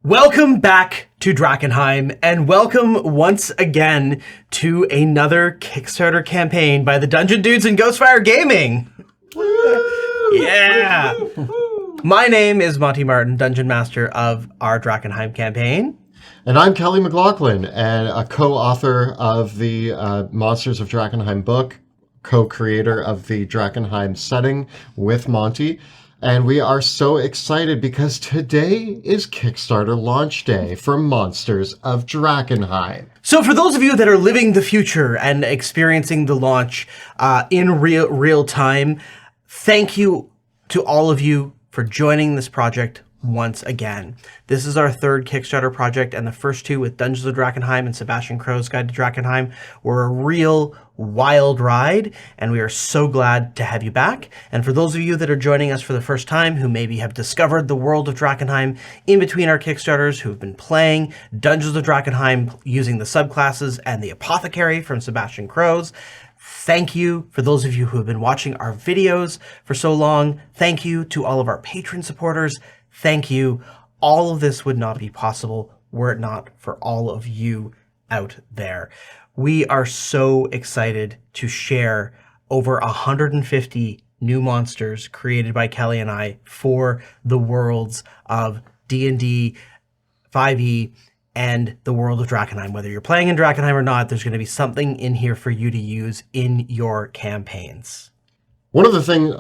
Welcome back to Drakkenheim, and welcome once again to another Kickstarter campaign by the Dungeon Dudes and Ghostfire Gaming. Yeah! My name is Monty Martin, Dungeon Master of our Drakkenheim campaign. And I'm Kelly McLaughlin, and a co-author of the Monsters of Drakkenheim book, co-creator of the Drakkenheim setting with Monty. And we are so excited because today is Kickstarter launch day for Monsters of Drakkenheim. So for those of you that are living the future and experiencing the launch in real time, thank you to all of you for joining this project once again. This is our third Kickstarter project, and the first two with Dungeons of Drakkenheim and Sebastian Crow's Guide to Drakkenheim were a real wild ride, and we are so glad to have you back. And for those of you that are joining us for the first time, who maybe have discovered the world of Drakkenheim in between our Kickstarters, who've been playing Dungeons of Drakkenheim using the subclasses and the Apothecary from Sebastian Crow's, thank you. For those of you who have been watching our videos for so long, thank you. To all of our patron supporters, thank you. All of this would not be possible were it not for all of you out there. We are so excited to share over 150 new monsters created by Kelly and I for the worlds of D&D, 5e, and the world of Drakkenheim. Whether you're playing in Drakkenheim or not, there's going to be something in here for you to use in your campaigns. One of the things,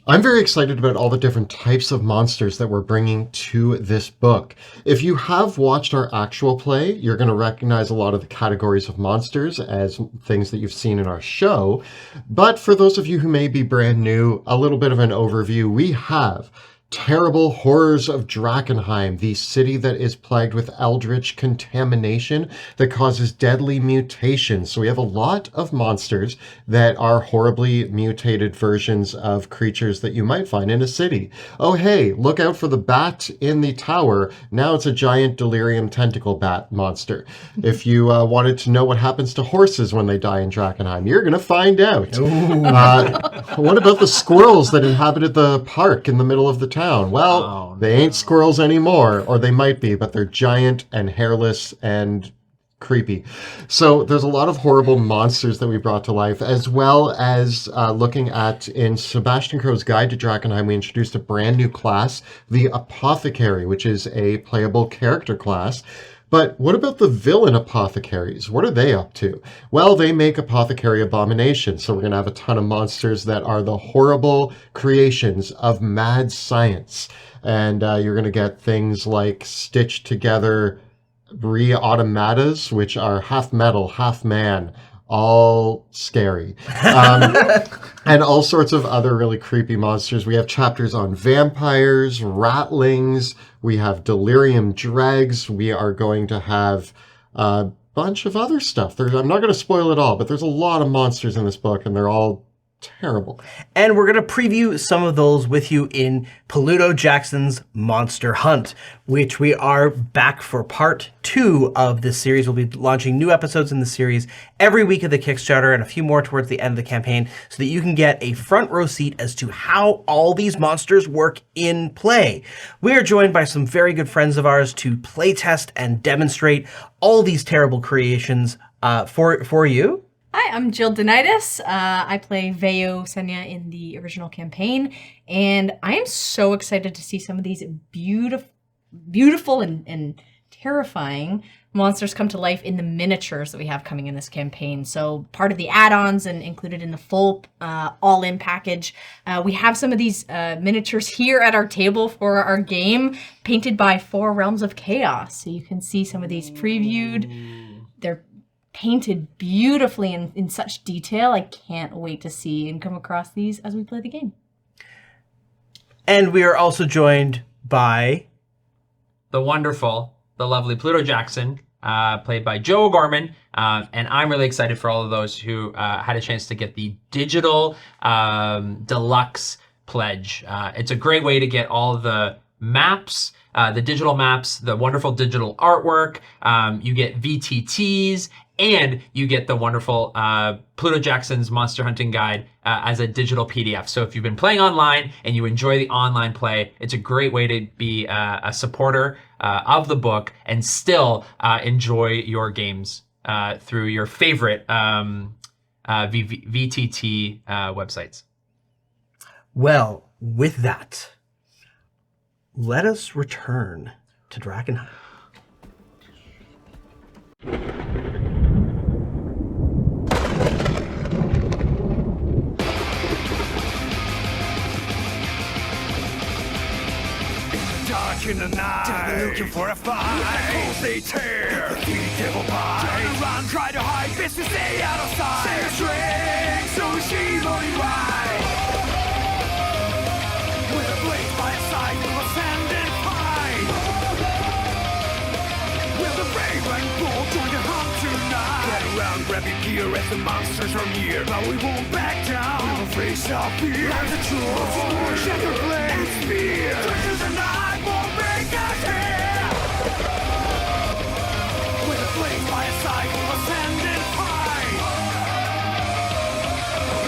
I'm very excited about all the different types of monsters that we're bringing to this book. If you have watched our actual play, you're going to recognize a lot of the categories of monsters as things that you've seen in our show. But for those of you who may be brand new, a little bit of an overview. We have Terrible Horrors of Drakkenheim, the city that is plagued with eldritch contamination that causes deadly mutations. So we have a lot of monsters that are horribly mutated versions of creatures that you might find in a city. Oh hey, look out for the bat in the tower. Now it's a giant delirium tentacle bat monster. If you wanted to know what happens to horses when they die in Drakkenheim, you're going to find out. What about the squirrels that inhabited the park in the middle of the town? Well, they ain't squirrels anymore, or they might be, but they're giant and hairless and creepy. So there's a lot of horrible monsters that we brought to life, as well as looking at, in Sebastian Crow's Guide to Drakkenheim, we introduced a brand new class, the Apothecary, which is a playable character class. But what about the villain apothecaries? What are they up to? Well, they make apothecary abominations. So we're going to have a ton of monsters that are the horrible creations of mad science. And you're going to get things like stitched together re-automatas, which are half metal, half man, all scary. And all sorts of other really creepy monsters. We have chapters on vampires, ratlings, we have delirium dregs, we are going to have a bunch of other stuff. I'm not going to spoil it all, but there's a lot of monsters in this book, and they're all terrible. And we're going to preview some of those with you in Pluto Jackson's Monster Hunt, which we are back for part 2 of this series. We'll be launching new episodes in the series every week of the Kickstarter and a few more towards the end of the campaign so that you can get a front row seat as to how all these monsters work in play. We are joined by some very good friends of ours to play test and demonstrate all these terrible creations for you. Hi, I'm Jill Denitis. I play Veo Senya in the original campaign, and I am so excited to see some of these beautiful and terrifying monsters come to life in the miniatures that we have coming in this campaign. So part of the add-ons and included in the full all-in package. We have some of these miniatures here at our table for our game, painted by 4 Realms of Chaos. So you can see some of these previewed. They're painted beautifully in such detail. I can't wait to see and come across these as we play the game. And we are also joined by the wonderful, the lovely Pluto Jackson, played by Joe O'Gorman. And I'm really excited for all of those who had a chance to get the digital deluxe pledge. It's a great way to get all the maps, the digital maps, the wonderful digital artwork. You get VTTs and you get the wonderful Pluto Jackson's Monster Hunting Guide as a digital PDF. So if you've been playing online and you enjoy the online play, it's a great way to be a supporter of the book and still enjoy your games through your favorite VTT websites. Well, with that, let us return to Drakenheim. Dark in the night, they're looking for a fight. They tear, the devil bite. Try to run, try to hide, best to stay out of sight. Say a string, so she only right. With a blade by his side, we will stand and fight. With the brave and bold, join the hunt tonight. Get around, grab your gear as the monsters are near. But we won't back down, we will face our fear. Like the troll, shatter blade and spear. Turn the night, won't make us here. With a blade by his side, we will stand and fight.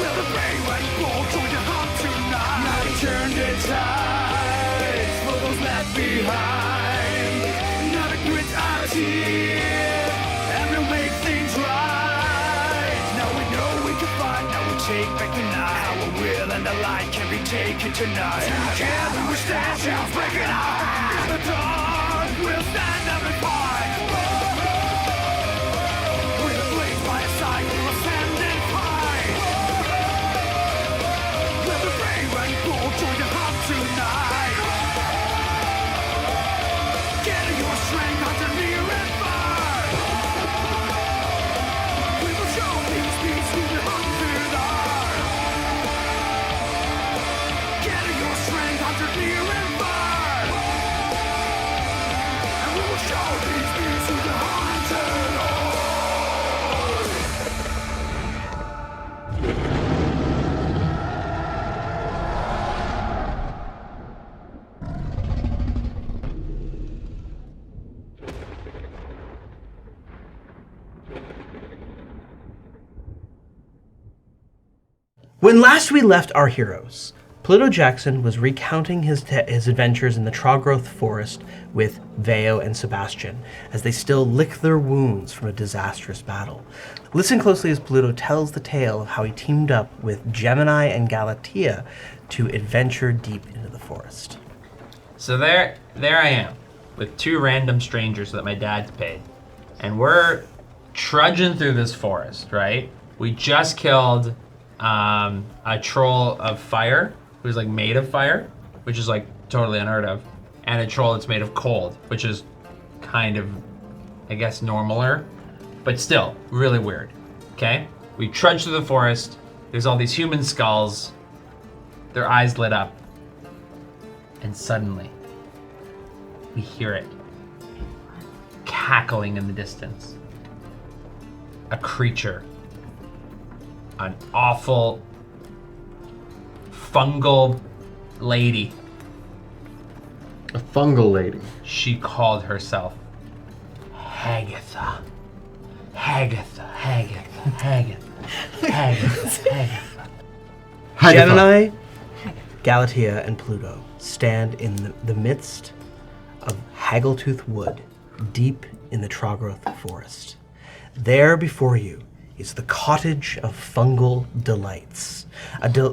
With the brave and bold, join the hunt tonight. Now turn the tides for those left behind. Now the grit our teeth, and we'll make things right. Now we know we can fight, now we take back the night. Our will and the light can be taken tonight. Together we stand, shall breaking our hands. In the dark, we'll stand up and fight. With a blade by his side, we will stand and fight. With the brave and bold, join the hunt tonight. Gather your strength, hunter near and far. We will show these beasts who the hunted are. Gather your strength, hunter near and far. And we will show these beasts who the hunted are. When last we left our heroes, Pluto Jackson was recounting his adventures in the Trogrowth Forest with Veo and Sebastian, as they still lick their wounds from a disastrous battle. Listen closely as Pluto tells the tale of how he teamed up with Gemini and Galatea to adventure deep into the forest. So there I am, with two random strangers that my dad's paid. And we're trudging through this forest, right? We just killed a troll of fire, who's like made of fire, which is like totally unheard of, and a troll that's made of cold, which is kind of, I guess, normaler, but still really weird. Okay? We trudge through the forest. There's all these human skulls. Their eyes lit up. And suddenly, we hear it cackling in the distance. A creature. An awful fungal lady. A fungal lady. She called herself Hagatha. Hagatha, Hagatha, Hagatha, Hagatha, Hagatha. Hagatha. Gemini, Galatea, and Pluto stand in the midst of Haggletooth Wood, deep in the Trogrowth Forest. There before you is the Cottage of Fungal Delights,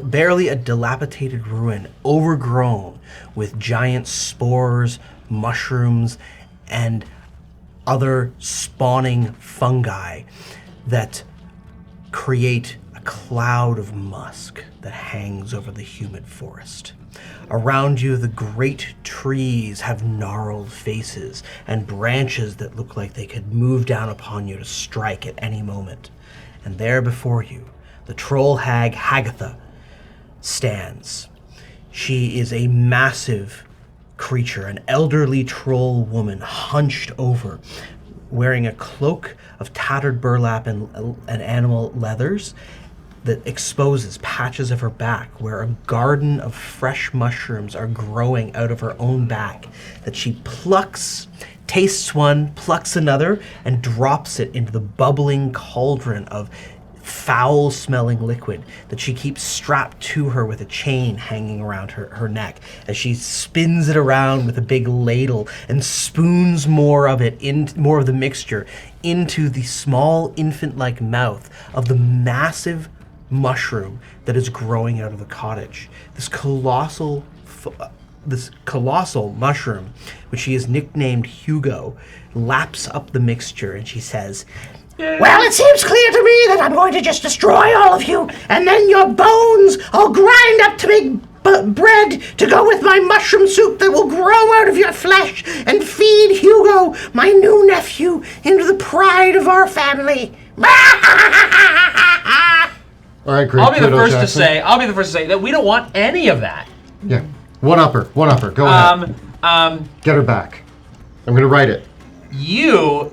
barely a dilapidated ruin overgrown with giant spores, mushrooms, and other spawning fungi that create a cloud of musk that hangs over the humid forest. Around you, the great trees have gnarled faces and branches that look like they could move down upon you to strike at any moment. And there before you, the Troll Hag Hagatha stands. She is a massive creature, an elderly troll woman hunched over, wearing a cloak of tattered burlap and animal leathers, that exposes patches of her back where a garden of fresh mushrooms are growing out of her own back that she plucks, tastes one, plucks another, and drops it into the bubbling cauldron of foul-smelling liquid that she keeps strapped to her with a chain hanging around her neck as she spins it around with a big ladle and spoons more of the mixture into the small infant-like mouth of the massive mushroom that is growing out of the cottage. This colossal mushroom, which she has nicknamed Hugo, laps up the mixture and she says, "Well, it seems clear to me that I'm going to just destroy all of you, and then your bones I'll grind up to make bread to go with my mushroom soup that will grow out of your flesh and feed Hugo, my new nephew, into the pride of our family." All right, great. I'll be the Pluto first to Jackson. say. I'll be the first to say that we don't want any of that. Yeah. One upper. Go ahead. Get her back. I'm gonna write it. You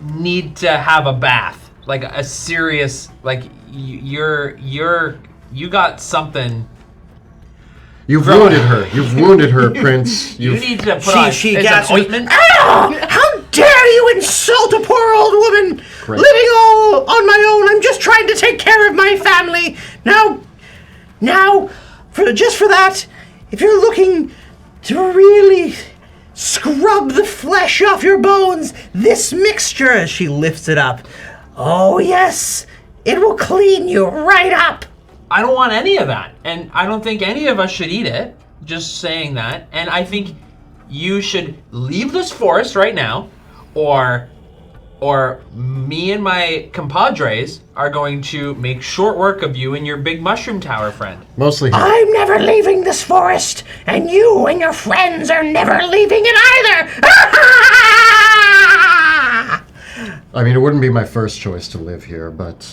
need to have a bath, like a serious, like you got something. You've wounded her, Prince. You need to put She- on she is gasps an with, ointment. How dare you insult a poor old woman Great. living all on my own? I'm just trying to take care of my family. Now, for that, if you're looking to really scrub the flesh off your bones, this mixture, as she lifts it up, oh yes, it will clean you right up. I don't want any of that, and I don't think any of us should eat it. Just saying that, and I think you should leave this forest right now, or me and my compadres are going to make short work of you and your big mushroom tower friend. Mostly here. I'm never leaving this forest, and you and your friends are never leaving it either. I mean, it wouldn't be my first choice to live here, but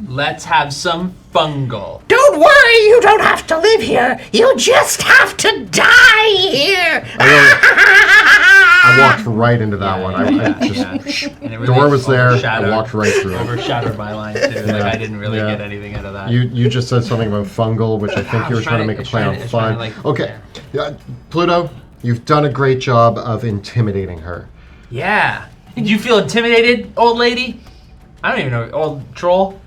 Let's have some fungal. Don't worry, you don't have to live here. You just have to die here. I walked right into that one. I just And it door was there. I overshadowed- walked right through it. Overshadowed my line too. Like I didn't really Yeah. get anything out of that. You just said something about fungal, which I think I you were was trying to trying- make I a was play trying on to- I was trying fun. to, like, Okay, yeah, Pluto, you've done a great job of intimidating her. Yeah. Did you feel intimidated, old lady? I don't even know, old troll.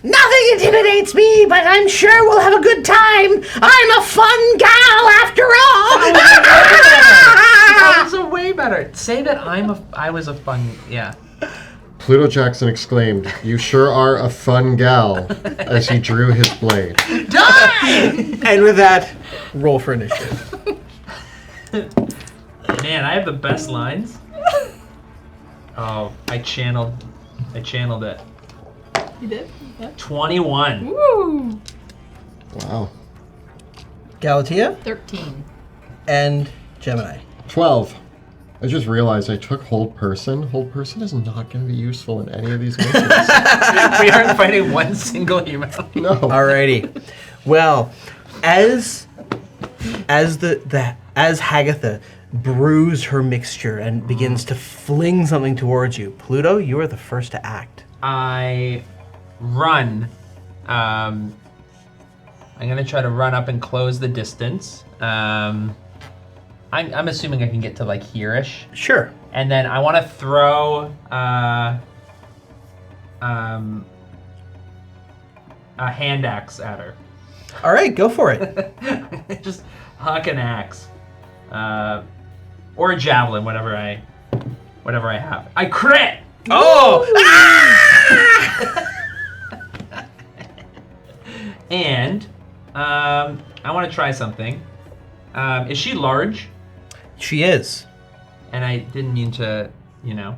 Nothing intimidates me, but I'm sure we'll have a good time. I'm a fun gal after all. That was a way better. Say that I was a fun, yeah. Pluto Jackson exclaimed, "You sure are a fun gal," as he drew his blade. Die! And with that, roll for initiative. Man, I have the best lines. Oh, I channeled it. You did? Yeah. 21. Woo! Wow. Galatea 13. and Gemini. 12. I just realized I took Hold Person. Hold Person is not going to be useful in any of these missions. We aren't fighting one single human. No. Alrighty. Well, as Hagatha brews her mixture and begins to fling something towards you, Pluto, you are the first to act. I run. I'm gonna try to run up and close the distance. I'm assuming I can get to like here-ish. Sure. And then I want to throw a hand axe at her. All right, go for it. Just huck an axe, or a javelin, whatever I have. I crit. Oh! And I want to try something. Is she large? She is. And I didn't mean to, you know.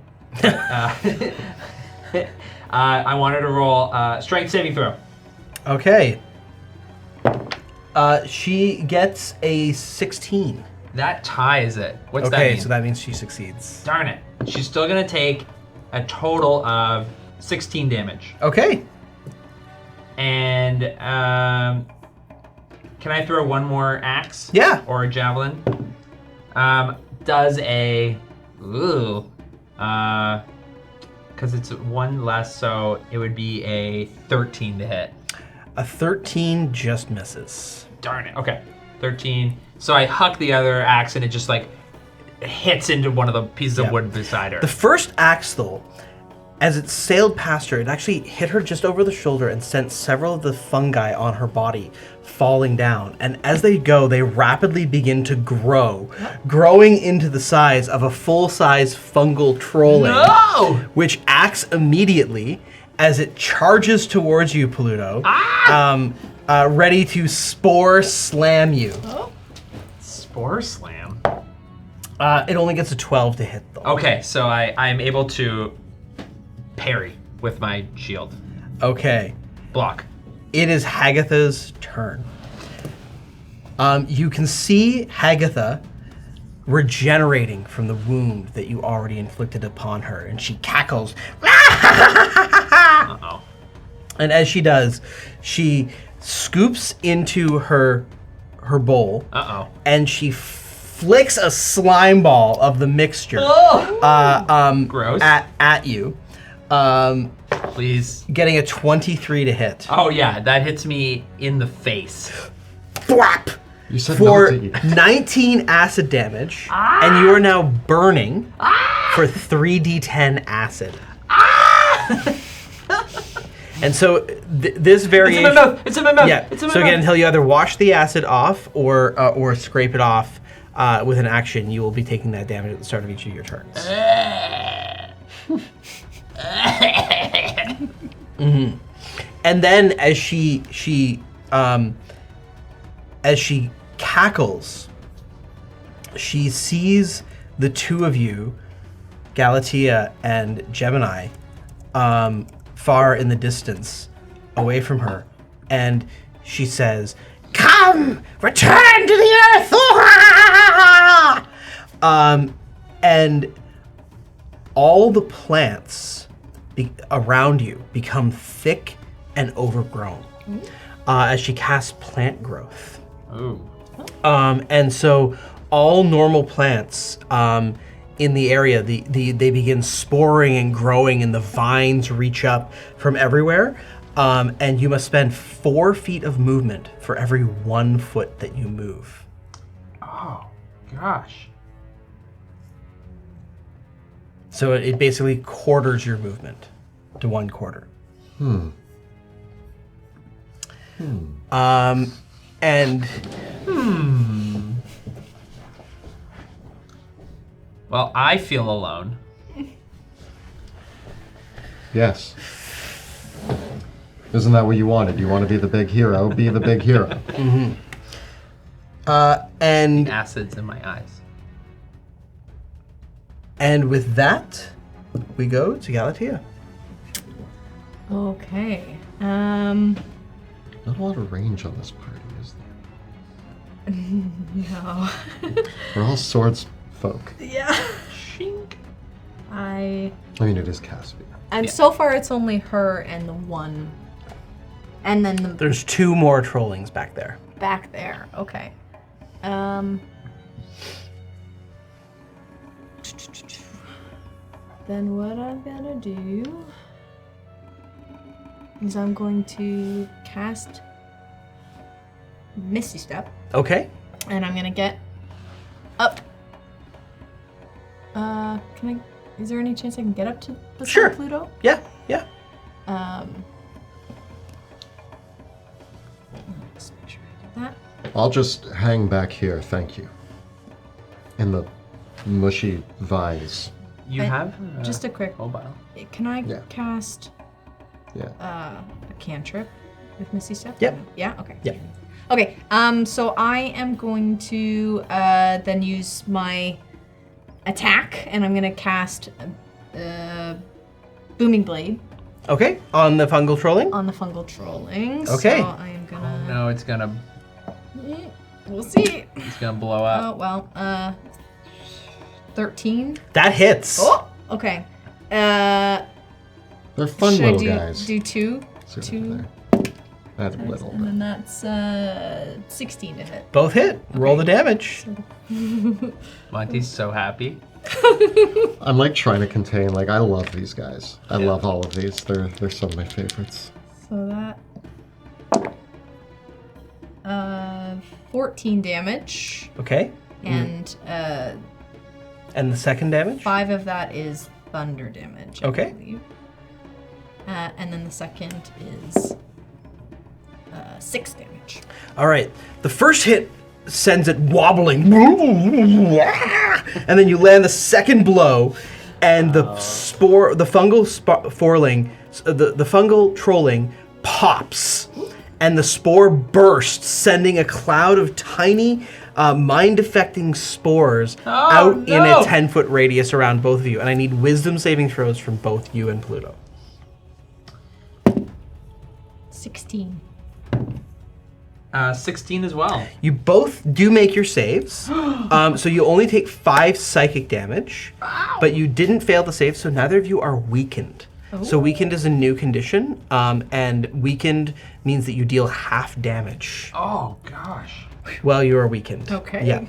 I wanted to roll strength saving throw. Okay. She gets a 16. That ties it. What's that Okay, mean? so that means she succeeds. Darn it. She's still going to take a total of 16 damage. Okay. And can I throw one more axe? Yeah. Or a javelin? Does a because it's one less, so it would be a 13 to hit. A 13 just misses. Darn it. Okay, 13. So I huck the other axe, and it just like hits into one of the pieces of wood beside her. The first axe, though, as it sailed past her, it actually hit her just over the shoulder and sent several of the fungi on her body falling down. And as they go, they rapidly begin to grow, growing into the size of a full-size fungal trolling, which acts immediately as it charges towards you, Pluto, ready to spore slam you. Spore slam. It only gets a 12 to hit, though. Okay, so I'm able to parry with my shield. Okay. Block. It is Hagatha's turn. You can see Hagatha regenerating from the wound that you already inflicted upon her, and she cackles. Uh-oh. And as she does, she scoops into her bowl, and she flicks a slime ball of the mixture Gross. at you. Please. Getting a 23 to hit. Oh yeah, that hits me in the face. Thwap! You said For not to eat. 19 acid damage, and you are now burning for 3d10 acid. And so this variation. It's in my mouth. It's in my mouth. Yeah. It's in my So mouth. again, until you either wash the acid off or scrape it off with an action, you will be taking that damage at the start of each of your turns. And then as she cackles, she sees the two of you, Galatea and Gemini, far in the distance, away from her, and she says, "Come, return to the earth!" And all the plants around you become thick and overgrown as she casts plant growth. Ooh. And so all normal plants in the area, they begin sporing and growing, and the vines reach up from everywhere. And you must spend 4 feet of movement for every 1 foot that you move. Oh, gosh. So it basically quarters your movement to 1 quarter. And Well, I feel alone. Yes. Isn't that what you wanted? You want to be the big hero? Be the big hero. and Acids in my eyes. and with that, we go to Galatea. Okay. Not a lot of range on this party, is there? No. We're all swords folk. Yeah. Shink. I mean, it is Caspian. And so far it's only her and the one. And then the There's 2 more trollings back there. back there. Okay. Then what I'm gonna do is I'm going to cast Misty Step, Okay. and I'm gonna get up. Can I? Is there any chance I can get up to the Sure. Pluto? Yeah. Just make sure I do that. I'll just hang back here, thank you. In the mushy vines. You And have just a quick. mobile. Can I Yeah. cast Yeah. a cantrip with Misty Step? Yep. Yeah. Okay. Yep. Okay. So I am going to then use my attack, and I'm gonna cast Booming Blade Okay. On the fungal trolling? on the fungal trolling. Okay. So I am gonna. No, it's gonna We'll see. blow up. Oh well. 13. That hits. Oh. Okay. They're fun should I little do, guys. do 2? See what 2. they're That's a little. And then that's 16 to hit. Both hit. Roll the damage. Monty's so happy. I'm like trying to contain. Like I love these guys. I love all of these. They're some of my favorites. So that 14 damage, Okay. and And the second damage? 5 of that is thunder damage. I Okay. believe. And then the second is 6 damage. All right. The first hit sends it wobbling. And then you land the second blow, and the fungal the fungal trolling pops, and the spore bursts, sending a cloud of tiny mind-affecting spores out in a 10-foot radius around both of you. And I need wisdom saving throws from both you and Pluto. 16. 16 as well. You both do make your saves, so you only take 5 psychic damage, but you didn't fail the save, so neither of you are weakened. So weakened is a new condition, and weakened means that you deal half damage Oh, gosh. while you are weakened. Okay. Yeah.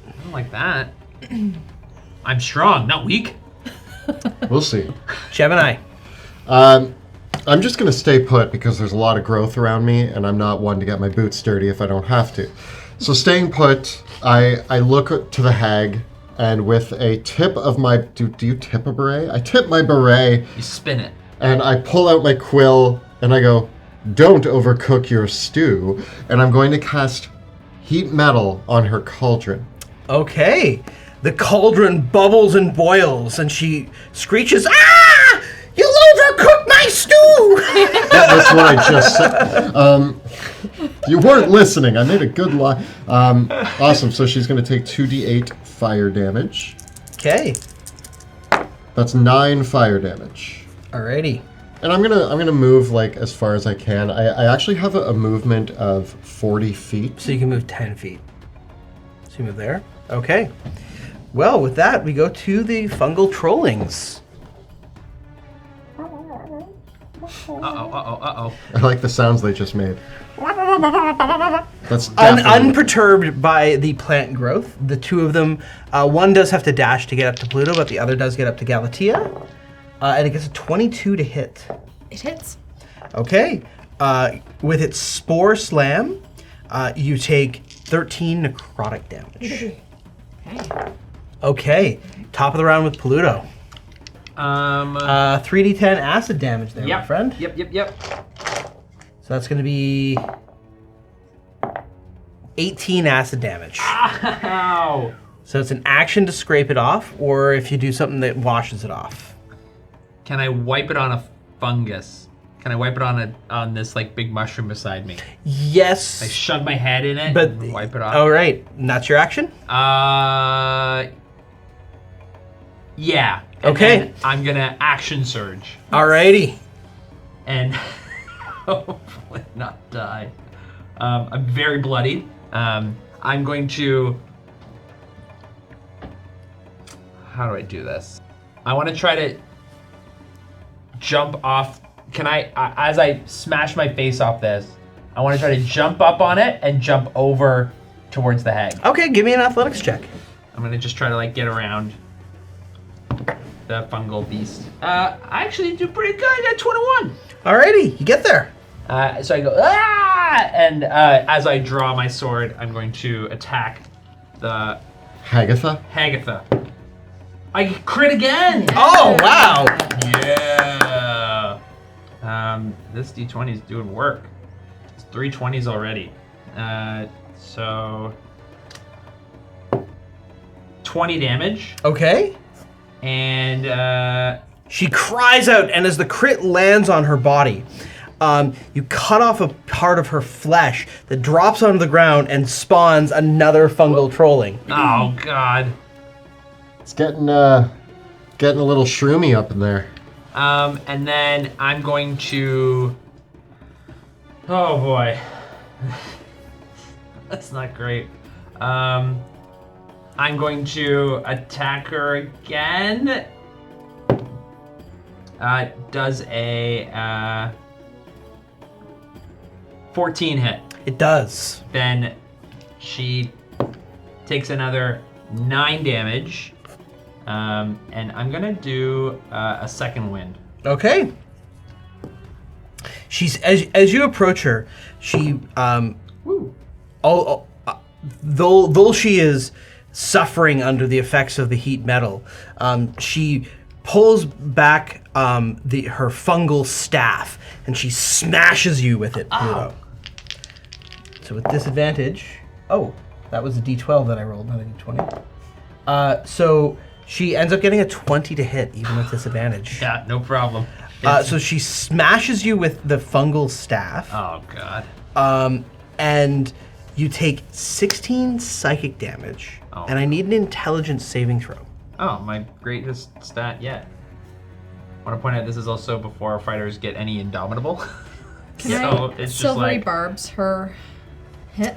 I don't like that. I'm strong, not weak. We'll see. Gemini. I'm just going to stay put because there's a lot of growth around me, and I'm not one to get my boots dirty if I don't have to. So staying put, I look to the hag, and with a tip of my... Do you tip a beret? I tip my beret, You spin it. and I pull out my quill, and I go, "Don't overcook your stew," and I'm going to cast heat metal on her cauldron. Okay. The cauldron bubbles and boils, and she screeches, "Ah! You'll overcook my stew!" That's what I just said. You weren't listening. I made a good lie. Awesome. So she's going to take 2d8 fire damage. Okay. That's 9 fire damage. Alrighty. And I'm gonna move like as far as I can. I actually have a movement of 40 feet. So you can move 10 feet. So you move there. Okay. Well, with that, we go to the fungal trollings. Uh-oh. I like the sounds they just made. That's definitely... Unperturbed by the plant growth. The two of them, one does have to dash to get up to Pluto, but the other does get up to Galatea. And it gets a 22 to hit. It hits. Okay. With its spore slam, you take 13 necrotic damage. Okay. Okay. Top of the round with Pluto. 3d10 acid damage there, my friend. Yep. So that's going to be 18 acid damage. Ow! So it's an action to scrape it off, or if you do something that washes it off. Can I wipe it on a fungus? Can I wipe it on this like big mushroom beside me? Yes. I shove my head in it But and wipe it off. All right, and that's your action. Yeah. And Okay. then I'm gonna action surge Alrighty. and hopefully not die. I'm very bloodied. I'm going to. How do I do this? I want to try to jump off. Can I, as I smash my face off this, I want to try to jump up on it and jump over towards the hag. Okay, give me an athletics check. I'm gonna just try to like get around the fungal beast. I actually do pretty good. I got 21. Alrighty, you get there. So I go, ah! And as I draw my sword, I'm going to attack the Hagatha? Hagatha. I crit again! Oh, wow. Yeah! This D20 is doing work. It's 3 20s already. So 20 damage. Okay. And She cries out, and as the crit lands on her body, you cut off a part of her flesh that drops onto the ground and spawns another fungal trolling. oh god. It's getting a little shroomy up in there. And then I'm going to. Oh boy. That's not great. I'm going to attack her again. Does a 14 hit. It does. Then she takes another 9 damage. And I'm gonna do a second wind. Okay. She's as you approach her, she though she is suffering under the effects of the heat metal, she pulls back her fungal staff and she smashes you with it, Pluto. So with disadvantage, that was a D12 that I rolled, not a D20. So she ends up getting a 20 to hit, even with disadvantage. Yeah, no problem. So she smashes you with the fungal staff. Oh, God. And you take 16 psychic damage, and I need an intelligence saving throw. Oh, my greatest stat yet. I want to point out this is also before our fighters get any indomitable. So it's just Silvery like... barbs her hit.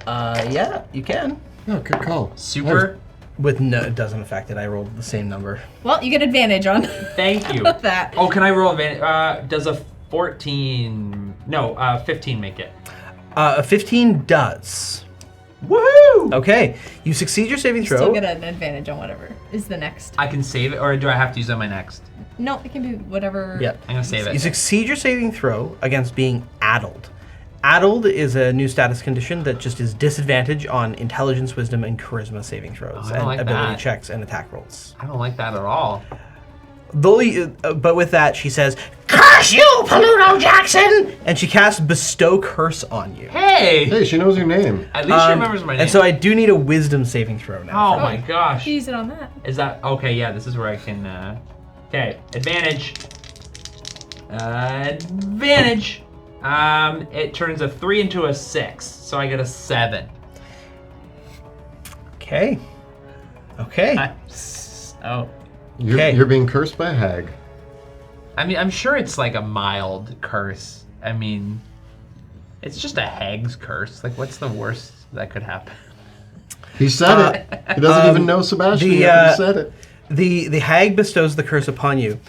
Yeah, you can. Oh, good call. Super. With no, it doesn't affect it. I rolled the same number. Well, you get advantage on Thank you. that. Oh, can I roll advantage? Does a 14... No, 15 make it? A 15 does. Woohoo! Okay, you succeed your saving throw. Still get an advantage on whatever is the next. I can save it, or do I have to use it on my next? No, it can be whatever. Yep. I'm gonna save You it. succeed your saving throw against being addled. Addled is a new status condition that just is disadvantage on intelligence, wisdom, and charisma saving throws, I don't and like ability that. checks and attack rolls. I don't like that at all. But with that, she says, "Curse you, Pluto Jackson!" And she casts Bestow Curse on you. Hey! Hey, she knows your name. At least she remembers my name. And so I do need a wisdom saving throw now. Oh my gosh. Use it on that. Is that... Okay, yeah, this is where I can... Okay, advantage. Advantage. It turns a 3 into a 6, so I get a 7. Okay. Okay. Oh. You're being cursed by a hag. I mean, I'm sure it's like a mild curse. I mean, it's just a hag's curse. Like, what's the worst that could happen? He said it. He doesn't even know Sebastian yet, he said it. The hag bestows the curse upon you.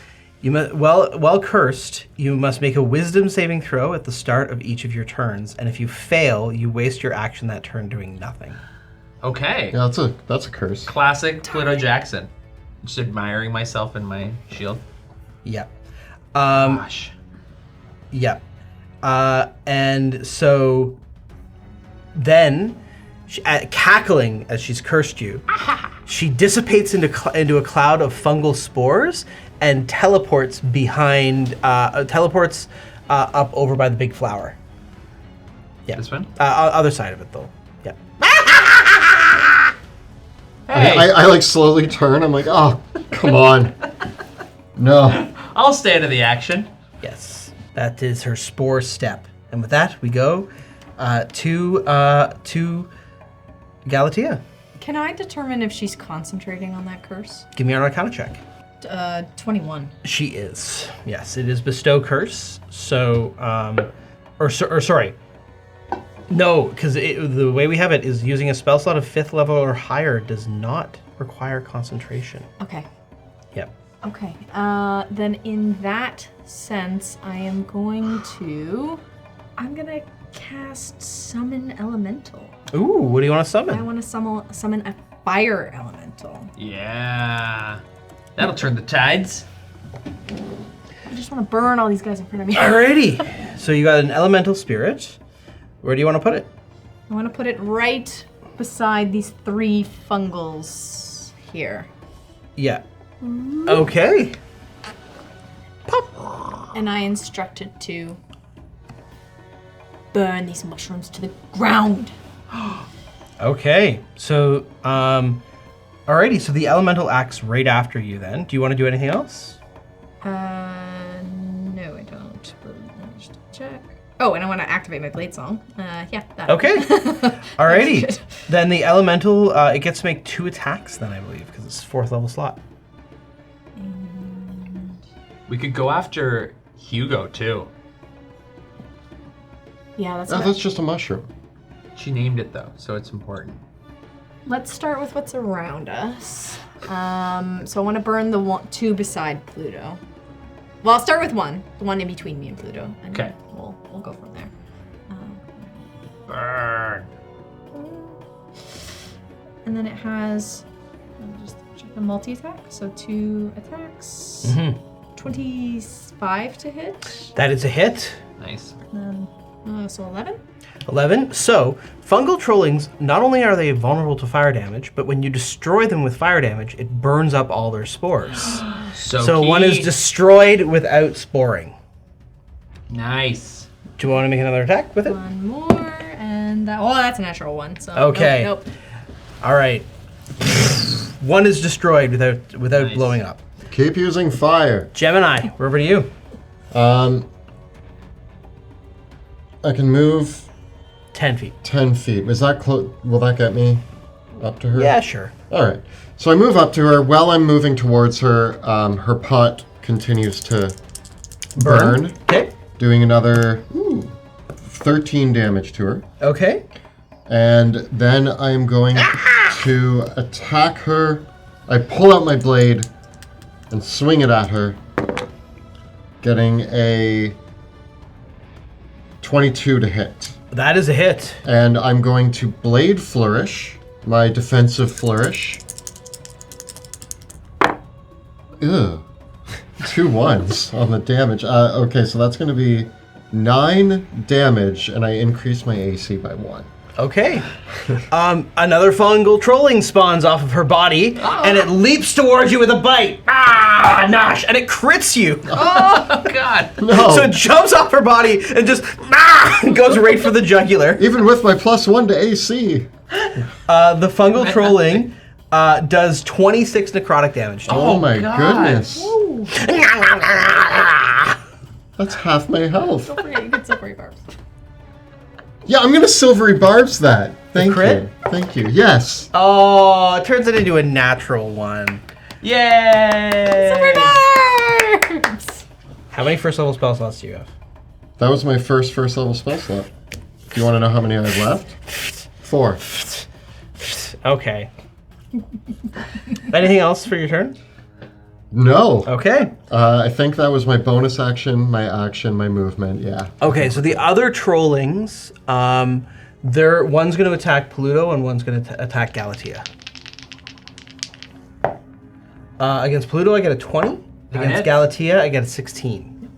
You must, while cursed, you must make a wisdom saving throw at the start of each of your turns, and if you fail, you waste your action that turn doing nothing. Okay. Yeah, that's a curse. Classic Pluto Jackson. Just admiring myself in my shield. Yep. Gosh. Yep. And so then, cackling as she's cursed you, she dissipates into a cloud of fungal spores and teleports up over by the big flower. Yeah. This one? Other side of it, though. Yeah. Hey, I like slowly turn. I'm like, oh, come on. No. I'll stay out of the action. Yes. That is her spore step. And with that, we go to Galatea. Can I determine if she's concentrating on that curse? Give me an Arcana check. 21. She is. Yes, it is bestow curse. So, sorry. No, because the way we have it is using a spell slot of 5th level or higher does not require concentration. Okay. Yep. Okay. Then in that sense, I'm gonna cast Summon Elemental. Ooh, what do you want to I summon? want to summon a Fire Elemental. Yeah. That'll turn the tides. I just want to burn all these guys in front of me. Alrighty. So you got an elemental spirit. Where do you want to put it? I want to put it right beside these 3 fungals here. Yeah. Okay. And I instructed to burn these mushrooms to the ground. Okay. So, alrighty. So the elemental acts right after you then. Do you want to do anything else? No, I don't. But let me just check. Oh, and I want to activate my blade song. Yeah, that. Okay. Alrighty. Shit. Then the elemental, it gets to make 2 attacks then, I believe, because it's 4th level slot. We could go after Hugo, too. Yeah, that's Oh, what that's just a mushroom. She named it, though, so it's important. Let's start with what's around us. So I want to burn the 2 beside Pluto. Well, I'll start with 1. The one in between me and Pluto. And Okay. We'll we'll go from there. Burn. And then it has, I'll just check the multi-attack. So 2 attacks. 25 to hit. That is a hit. Nice. And then, so 11. 11. So, fungal trollings, not only are they vulnerable to fire damage, but when you destroy them with fire damage, it burns up all their spores. So one is key. destroyed without sporing. Nice. Do you want to make another attack with it? One more, and that's a natural one. So Okay. Nope. All right. One is destroyed without Nice. blowing up. Keep using fire. Gemini, we're over to you. I can move 10 feet. 10 feet. Is that close? Will that get me up to her? Yeah, sure. All right. So I move up to her. While I'm moving towards her, her pot continues to burn, Okay. doing another 13 damage to her. Okay. And then I'm going to attack her. I pull out my blade and swing it at her, getting a 22 to hit. That is a hit. And I'm going to Blade Flourish, my defensive flourish. Ew. 2 1s on the damage. Okay, so that's going to be 9 damage, and I increase my AC by 1. Okay. Another fungal trolling spawns off of her body, and it leaps towards you with a bite. Ah, nosh! And it crits you. Oh God. No! So it jumps off her body and just goes right for the jugular. Even with my +1 to AC. The fungal trolling does 26 necrotic damage. To Oh, my God. goodness. That's half my health. Don't forget, you get silvery barbs. Yeah, I'm gonna silvery barbs that. Thank crit? you. Thank you. Yes. Oh, it turns it into a natural one. Yay! Silvery barbs! How many first level spell slots do you have? That was my first level spell slot. Do you want to know how many I have left? 4. Okay. Anything else for your turn? No. Okay. I think that was my bonus action, my movement. Yeah. Okay, so the other trollings, one's going to attack Pluto and one's going to attack Galatea. Against Pluto, I get a 20. Against hits. Galatea, I get a 16.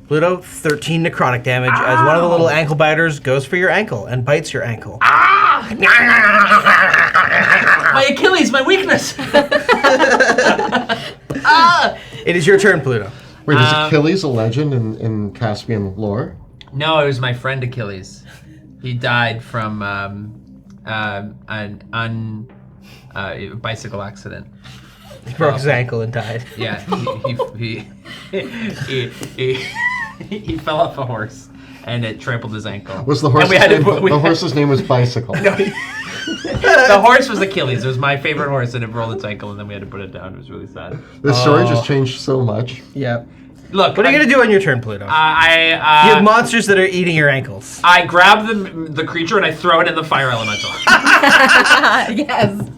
Pluto, 13 necrotic damage as one of the little ankle biters goes for your ankle and bites your ankle. My Achilles, my weakness. It is your turn, Pluto. Wait, is Achilles a legend in Caspian lore? No, it was my friend Achilles. He died from a bicycle accident. He broke his ankle and died. Yeah, he fell off a horse and it trampled his ankle. Was the And horse's we had to name? put- we The had- horse's name was Bicycle. The horse was Achilles. It was my favorite horse, and it rolled its ankle, and then we had to put it down. It was really sad. This story just changed so much. Yeah. Look, What are you going to do on your turn, Pluto? you have monsters that are eating your ankles. I grab the creature and I throw it in the fire elemental. Yes.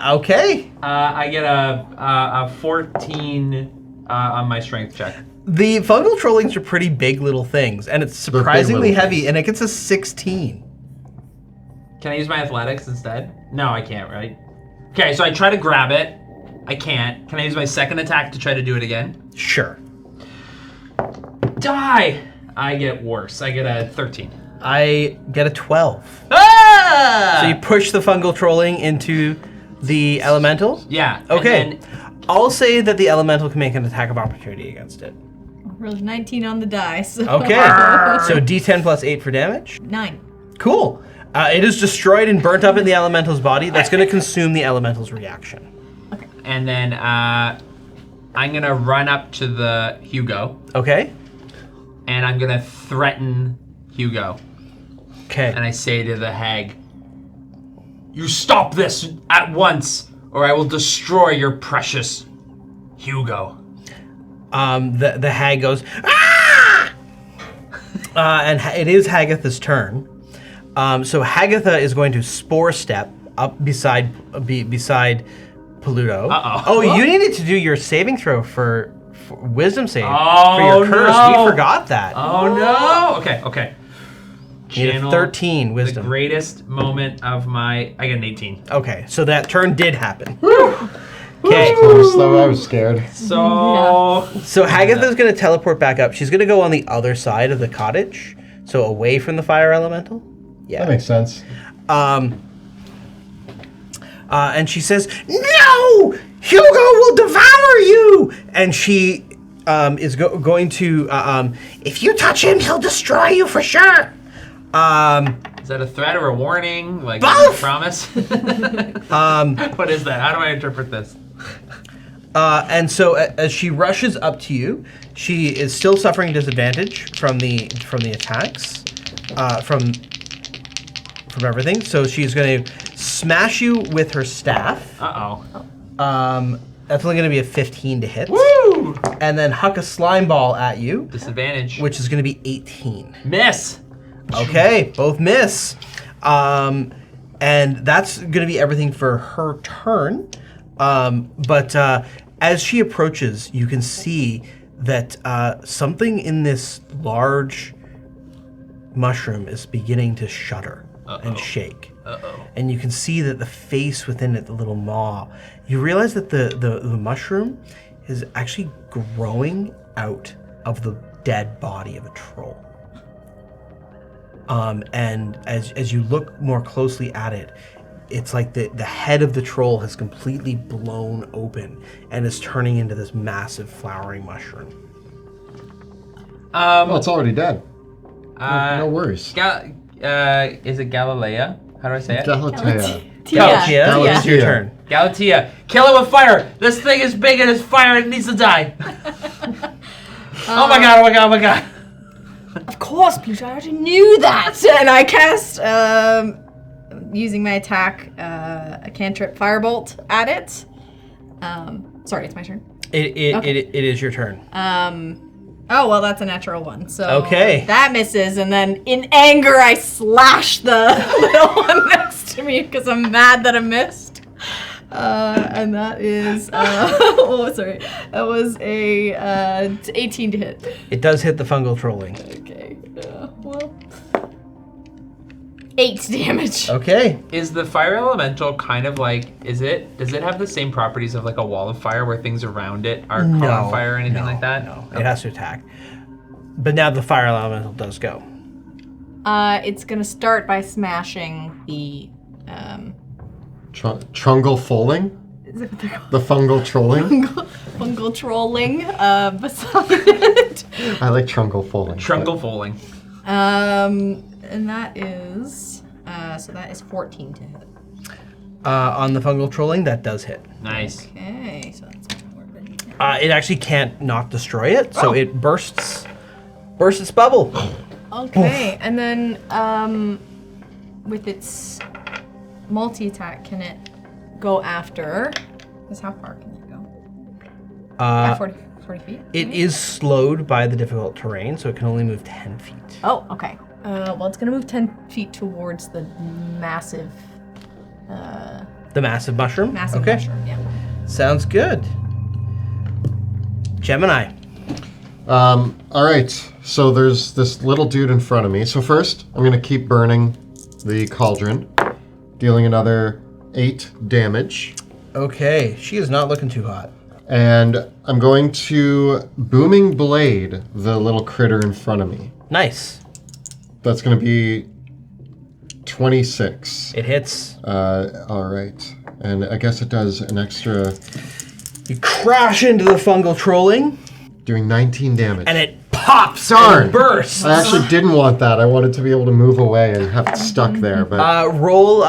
Okay. I get a 14 on my strength check. The fungal trollings are pretty big little things, and it's big surprisingly little heavy, things. and it gets a 16. Can I use my athletics instead? No, I can't, right? Okay, so I try to grab it. I can't. Can I use my second attack to try to do it again? Sure. Die! I get worse. I get a 13. I get a 12. Ah! So you push the fungal trolling into the elemental? Yeah. and Okay. then- I'll say that the elemental can make an attack of opportunity against it. Rolled 19 on the dice. Okay. So D10 plus 8 for damage. 9. Cool. It is destroyed and burnt up in the elemental's body. That's going to consume the elemental's reaction. and then I'm gonna run up to the Hugo, Okay. and I'm gonna threaten Hugo. Okay. And I say to the hag, "You stop this at once, or I will destroy your precious Hugo." The hag goes, ah! And it is Hagatha's turn. So Hagatha is going to spore step up beside Peludo. Uh-oh. Oh, you needed to do your saving throw for wisdom save Oh, for your curse. no. We forgot that. Oh no! Okay. You need a Channel 13 The wisdom. greatest moment of my. I got an 18. Okay, so that turn did happen. Okay, Close though, I was scared. So so Hagatha's going to teleport back up. She's going to go on the other side of the cottage, so away from the fire elemental. Yeah. That makes sense. And she says, "No! Hugo will devour you!" And she is going to, if you touch him, he'll destroy you for sure. is that a threat or a warning? Like Both! a promise? What is that? How do I interpret this? And so as she rushes up to you, she is still suffering disadvantage from the attacks, from everything. So she's going to smash you with her staff. That's only going to be a 15 to hit. Woo! And then huck a slime ball at you, Disadvantage. which is going to be 18. Miss. Okay, both miss. And that's going to be everything for her turn. But as she approaches, you can see that something in this large mushroom is beginning to shudder and shake. And you can see that the face within it, the little maw, you realize that the mushroom is actually growing out of the dead body of a troll. And as you look more closely at it, it's like the head of the troll has completely blown open and is turning into this massive flowering mushroom. Well, it's already dead. No worries. Is it Galilea? How do I say it? Galatea. Galatea, Galatea. it's your turn. Galatea. Kill it with fire. This thing is big and it's fire and it needs to die. Oh my god. Of course, Pluto, I already knew that. And I cast, using my attack, a cantrip firebolt at it. Sorry, it's my turn. It is your turn. Oh, well, that's a natural one. So Okay. that misses, and then in anger, I slash the little one next to me because I'm mad that I missed. And that is, oh, sorry. That was a 18 to hit. It does hit the fungal trolling. Okay, well, 8 damage. Okay. Is the fire elemental kind of like, does it have the same properties of like a wall of fire where things around it are caught on fire or anything like that? No, it has to attack. But now the fire elemental does go. It's gonna start by smashing the, Trungle foaling? is it what they're called? The fungal trolling? Fungal trolling, beside it. I like trungle foaling. Trungle falling. And that is, so that is 14 to hit. On the fungal trolling, that does hit. Nice. Okay, so that's more than It actually can't not destroy it, so it bursts its bubble. Okay, and then with its multi-attack, can it go after? Because how far can it go? 40 feet? It is slowed by the difficult terrain, so it can only move 10 feet. Oh, okay. Well, it's going to move 10 feet towards the massive... The massive mushroom? Massive Okay. mushroom, yeah. Sounds good. Gemini. All right, so there's this little dude in front of me. So first, I'm going to keep burning the cauldron, dealing another 8 damage. Okay, she is not looking too hot. And I'm going to Booming Blade the little critter in front of me. Nice. That's going to be 26. It hits. All right. And I guess it does an extra, You crash into the fungal trolling, doing 19 damage. and it pops Darn. and bursts. I actually didn't want that. I wanted to be able to move away and have it stuck there, but Roll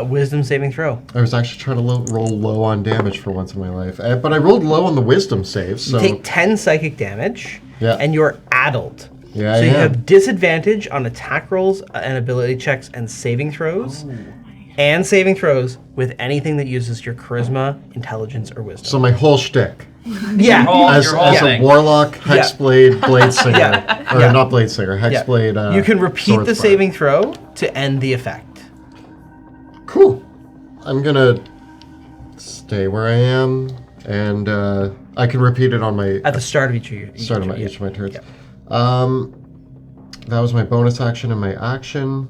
wisdom saving throw. I was actually trying to roll low on damage for once in my life. But I rolled low on the wisdom save, so... You take 10 psychic damage, Yeah. and you're addled. Yeah, So you yeah. have disadvantage on attack rolls and ability checks and saving throws. And saving throws with anything that uses your charisma, intelligence, or wisdom. So my whole shtick. Yeah. As your whole a thing. warlock, hexblade, blade singer. Yeah. Or Yeah. not blade singer, hexblade. You can repeat the swordsman. saving throw to end the effect. Cool. I'm gonna stay where I am. And I can repeat it on my At the start of each each of my turns. Yeah. That was my bonus action and my action.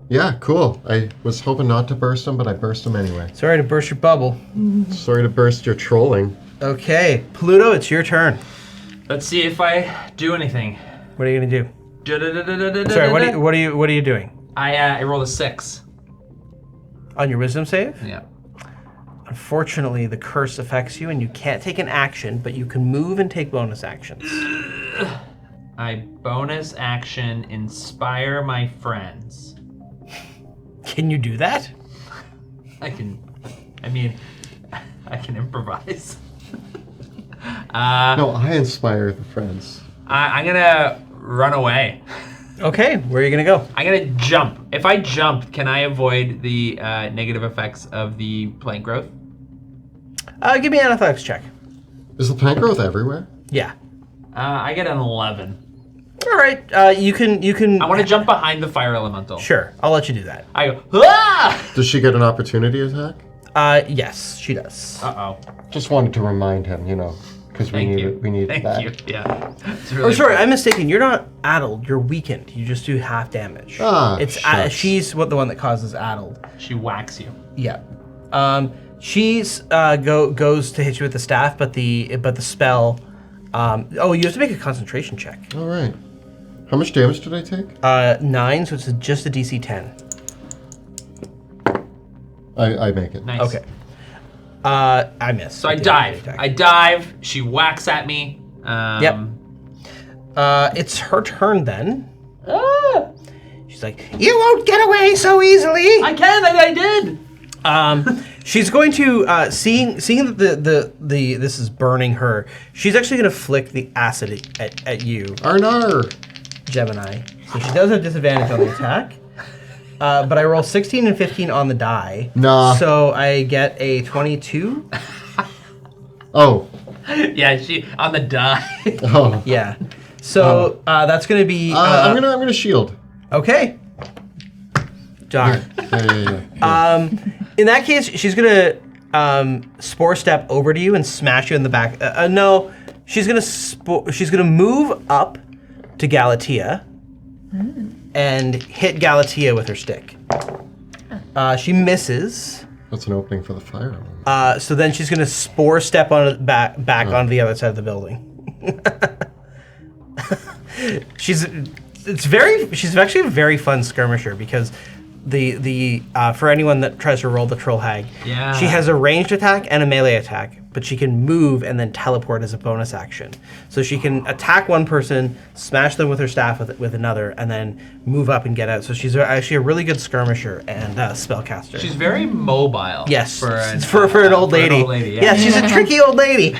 Yeah, cool. I was hoping not to burst them, but I burst them anyway. Sorry to burst your bubble. Sorry to burst your trolling. Okay, Pluto, it's your turn. Let's see if I do anything. What are you gonna do? Sorry, what are you doing? I rolled a 6. On your wisdom save? Yeah. Unfortunately, the curse affects you, and you can't take an action, but you can move and take bonus actions. I bonus action inspire my friends. Can you do that? I can improvise. No, I inspire the friends. I'm gonna run away. Okay, where are you gonna go? I'm gonna jump. If I jump, can I avoid the negative effects of the plant growth? Give me an athletics check. Is the plant growth everywhere? Yeah. I get an 11. All right. You can. I want to jump behind the fire elemental. Sure, I'll let you do that. I go, ah! Does she get an opportunity attack? Yes, she does. Uh-oh. Just wanted to remind him, because we need Thank that. you. Yeah. It's Oh, really sorry, important. I'm mistaken. You're not addled. You're weakened. You just do half damage. Ah, shucks. She's the one that causes addled. She whacks you. Yeah. She's goes to hit you with the staff, but the spell. Oh, you have to make a concentration check. All right. How much damage did I take? 9, so it's just a DC 10. I make it. Nice. Okay. I miss. So I dive. She whacks at me. Yep. It's her turn then. She's like, "You won't get away so easily." I can. I did. She's going to seeing that the this is burning her. She's actually going to flick the acid at you, Arnar! Gemini. So she does have disadvantage on the attack. But I roll 16 and 15 on the die. Nah. So I get a 22. Oh. Yeah. She on the die. Oh. Yeah. So that's going to be. I'm gonna shield. Okay. Darn. Yeah. In that case, she's gonna spore step over to you and smash you in the back. No, she's gonna move up to Galatea and hit Galatea with her stick. She misses. That's an opening for the fire element. So then she's gonna spore step on back onto the other side of the building. She's actually a very fun skirmisher because the for anyone that tries to roll the Troll Hag, Yeah. she has a ranged attack and a melee attack, but she can move and then teleport as a bonus action. So she can attack one person, smash them with her staff with another, and then move up and get out. So she's actually a really good skirmisher and spellcaster. She's very mobile. Yes, For an old lady. Yeah, she's a tricky old lady.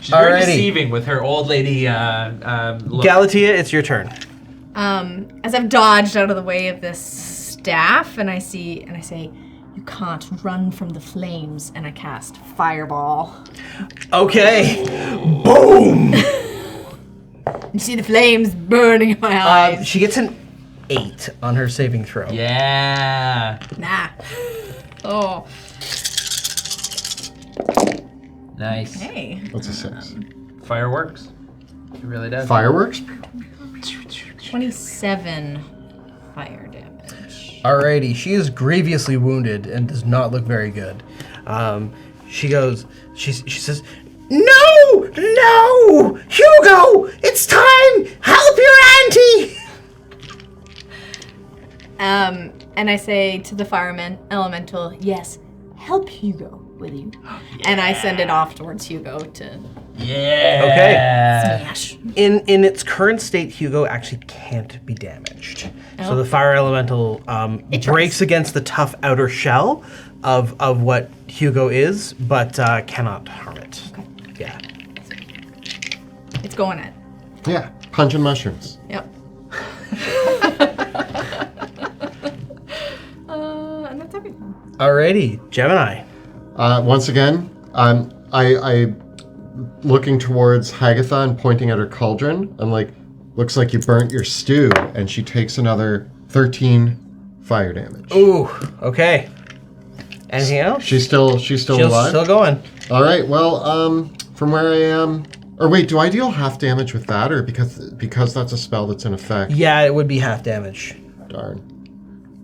She's very Alrighty. deceiving with her old lady look. Galatea, it's your turn. As I've dodged out of the way of this staff, and I say, "You can't run from the flames," and I cast Fireball. Okay. Boom! You see the flames burning in my eyes. She gets an 8 on her saving throw. Yeah. Nah. Oh. Nice. Hey. What's a 6? Fireworks. It really does. Fireworks? 27 fire damage. Alrighty, she is grievously wounded and does not look very good. She says, "No! No! Hugo! It's time! Help your auntie!" And I say to the fireman elemental, "Yes, help Hugo, will you?" And I send it off towards Hugo to Yeah. smash. In its current state, Hugo actually can't be damaged. So the fire elemental breaks against the tough outer shell of what Hugo is, but cannot harm it. Okay. Yeah. It's going in. Yeah. Punching mushrooms. Yep. And that's everything. Alrighty, Gemini. Once again, I looking towards Hagatha and pointing at her cauldron. I'm like, looks like you burnt your stew, and she takes another 13 fire damage. Ooh, okay. Anything else? She's still She's alive? still going. All right, well, from where I am... Or wait, do I deal half damage with that, or because that's a spell that's in effect? Yeah, it would be half damage. Darn.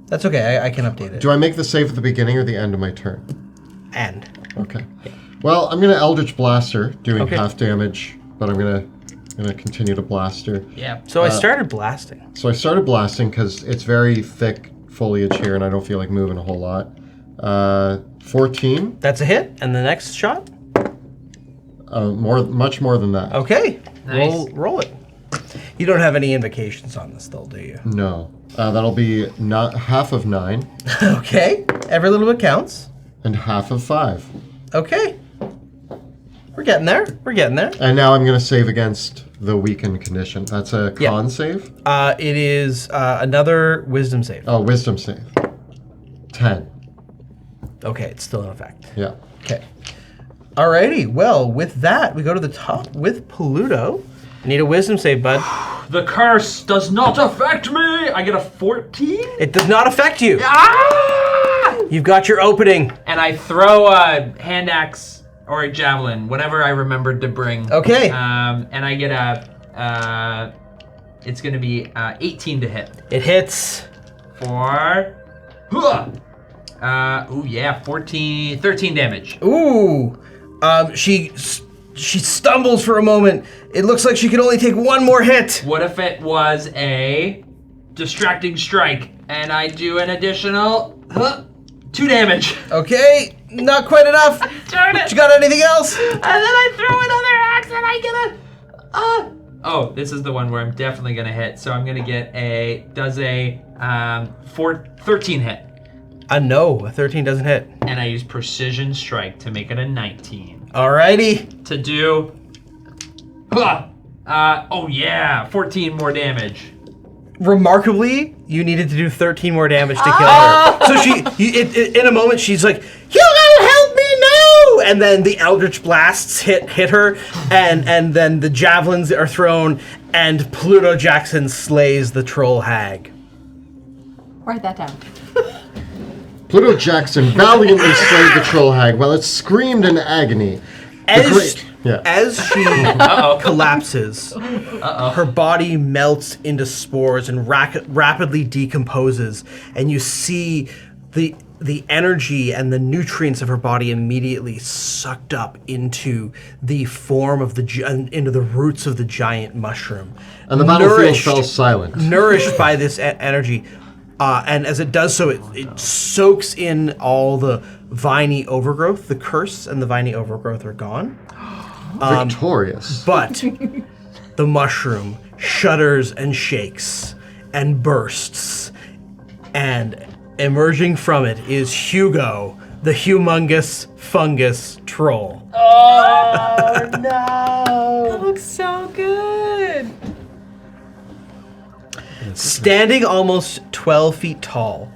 That's okay. I can update it. Do I make the save at the beginning or the end of my turn? And. Okay. Well, I'm gonna Eldritch Blast her, doing Okay. half damage, but I'm gonna continue to blast her. Yeah. So I started blasting. So I started blasting because it's very thick foliage here, and I don't feel like moving a whole lot. 14. That's a hit. And the next shot? Much more than that. Okay. Nice. Roll it. You don't have any invocations on this, though, do you? No. That'll be not half of 9 Okay. Every little bit counts. and half of 5. Okay. We're getting there. We're getting there. And now I'm gonna save against the weakened condition. That's a con save? It is another wisdom save. Oh, wisdom save. 10. Okay, it's still in effect. Yeah. Okay. Alrighty. Well, with that, we go to the top with Pluto. Need a wisdom save, bud. The curse does not affect me. I get a 14. It does not affect you. Ah! You've got your opening. And I throw a hand axe or a javelin, whatever I remembered to bring. Okay. And I get a. It's gonna be 18 to hit. It hits. For. Ooh yeah, 13 damage. Ooh. She stumbles for a moment. It looks like she can only take one more hit. What if it was a distracting strike and I do an additional 2 damage? Okay, not quite enough. Darn it! You got anything else? And then I throw another axe and I get a. Oh, this is the one where I'm definitely gonna hit. So I'm gonna get a 13 hit, No, a 13 doesn't hit. and I use precision strike to make it a 19. Alrighty. To do. Oh yeah, 14 more damage. Remarkably, you needed to do 13 more damage to kill her. So in a moment, she's like, "Hugo, help me, no!" And then the Eldritch Blasts hit her, and then the javelins are thrown, and Pluto Jackson slays the Troll Hag. Write that down. Pluto Jackson valiantly slayed the Troll Hag while it screamed in agony. As she collapses, her body melts into spores and rapidly decomposes, and you see the energy and the nutrients of her body immediately sucked up into the form of into the roots of the giant mushroom. And the battlefield fell silent. Nourished by this energy. And as it does so, it soaks in all the viney overgrowth. The curse and the viney overgrowth are gone. Victorious. But the mushroom shudders and shakes and bursts. And emerging from it is Hugo, the Humongous Fungus Troll. Oh no! That looks so good. Standing almost 12 feet tall,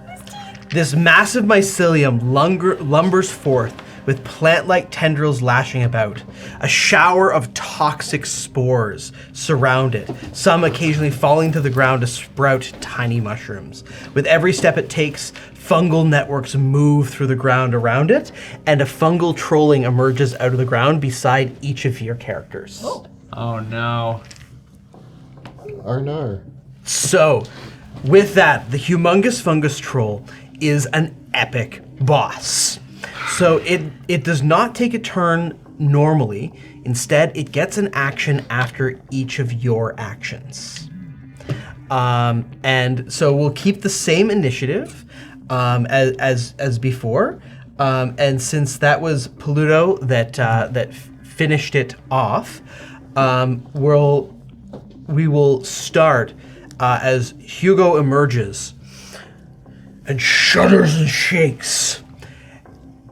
this massive mycelium lumbers forth with plant-like tendrils lashing about. A shower of toxic spores surround it, some occasionally falling to the ground to sprout tiny mushrooms. With every step it takes, fungal networks move through the ground around it, and a fungal trolling emerges out of the ground beside each of your characters. Oh no! Arnar. So, with that, the Humongous Fungus Troll is an epic boss. So it does not take a turn normally. Instead, it gets an action after each of your actions. And so we'll keep the same initiative as before. And since that was Pluto that finished it off, we will start as Hugo emerges and shudders and shakes,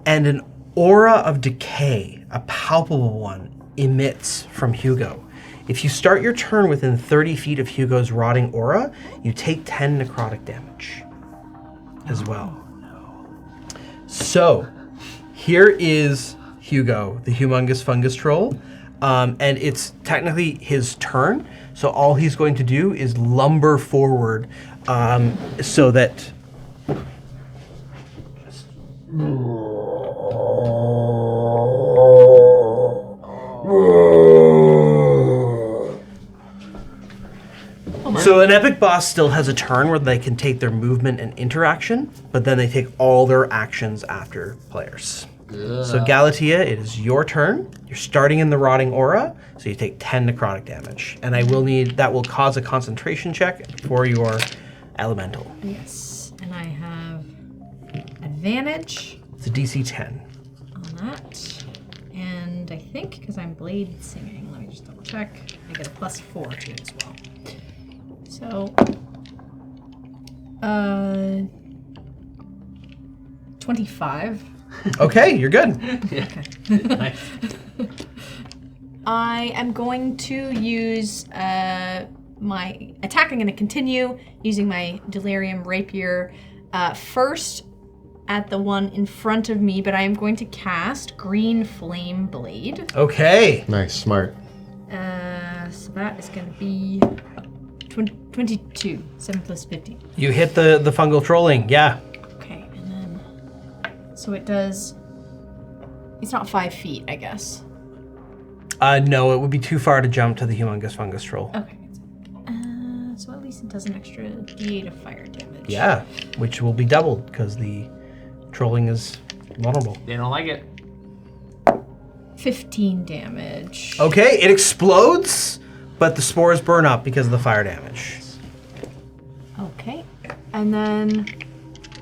and an aura of decay, a palpable one, emits from Hugo. If you start your turn within 30 feet of Hugo's rotting aura, you take 10 necrotic damage as well. So, here is Hugo, the Humongous Fungus Troll, and it's technically his turn, so all he's going to do is lumber forward so that... So an epic boss still has a turn where they can take their movement and interaction, but then they take all their actions after players. So Galatea, it is your turn. You're starting in the rotting aura, so you take 10 necrotic damage. And that will cause a concentration check for your elemental. Yes, and I have advantage It's a DC 10. on that. And I think, because I'm blade singing, let me just double check, I get a +4 to it as well. So, 25. Okay, you're good. Nice. I am going to use my attack. I'm going to continue using my Delirium Rapier first at the one in front of me, but I am going to cast Green Flame Blade. Okay. Nice, smart. So that is going to be 22, 7 plus 15. You hit the fungal trolling, yeah. Okay, and then, so it does, it's not 5 feet, I guess. No, it would be too far to jump to the Humongous Fungus Troll. Okay. So at least it does an extra d8 of fire damage. Yeah, which will be doubled because the trolling is vulnerable. They don't like it. 15 damage. Okay, it explodes, but the spores burn up because of the fire damage. Okay. And then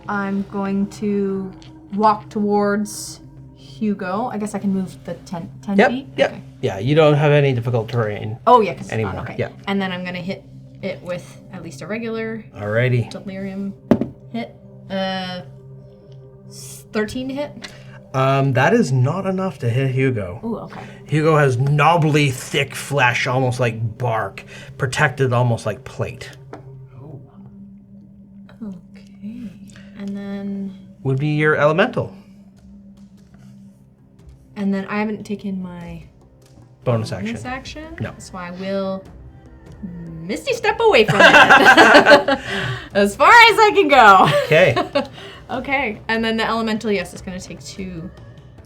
I'm going to walk towards Hugo. I guess I can move the 10 Yep, feet? yep. Okay. Yeah, you don't have any difficult terrain. Oh, yeah, because it's Anymore, not. Okay. yeah. And then I'm going to hit it with at least a regular Alrighty. delirium hit. 13 to hit. That is not enough to hit Hugo. Ooh, okay. Hugo has knobbly, thick flesh, almost like bark, protected almost like plate. Okay. And then Would be your elemental. I haven't taken my Bonus action. bonus action. No. So I will Misty Step away from it. As far as I can go. Okay. Okay. And then the elemental, yes, is going to take 2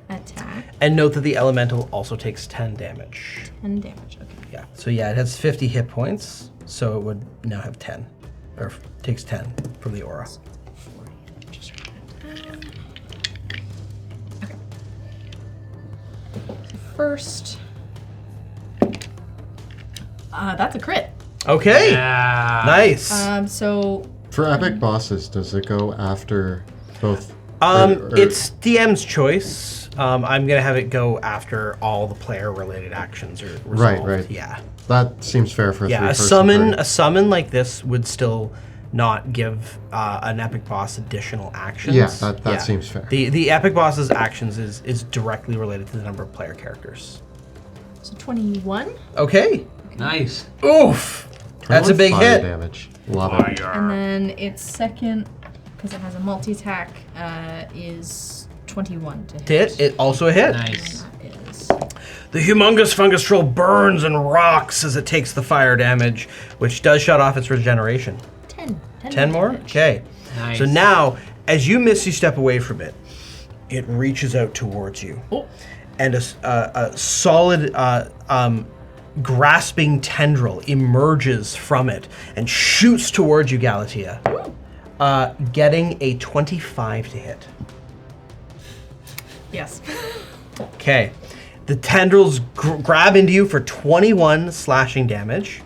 attack. And note that the elemental also takes 10 damage. 10 damage. Okay. Yeah. So yeah, it has 50 hit points, so it would now have 10. Or takes 10 from the aura. 40. Just write that down. Okay. So first. That's a crit. Okay. Yeah. Nice. So For epic bosses, does it go after both? or- It's DM's choice. I'm gonna have it go after all the player-related actions are resolved. Right. Yeah. That seems fair for a Yeah. A three-person summon, party. a summon like this would still not give an epic boss additional actions. Yeah, that seems fair. The epic boss's actions is directly related to the number of player characters. So 21. Okay. Nice. Oof. That's a 21 big fire hit. damage. Love it. And then its second, because it has a multi-attack, is 21 to hit. It also a hit. Nice. That is The Humongous Fungus Troll burns and rocks as it takes the fire damage, which does shut off its regeneration. 10. 10 more? damage. Okay. Nice. So now, as you step away from it, it reaches out towards you. Oh. And a solid grasping tendril emerges from it and shoots towards you, Galatea. Getting a 25 to hit. Yes. Okay. The tendrils grab into you for 21 slashing damage,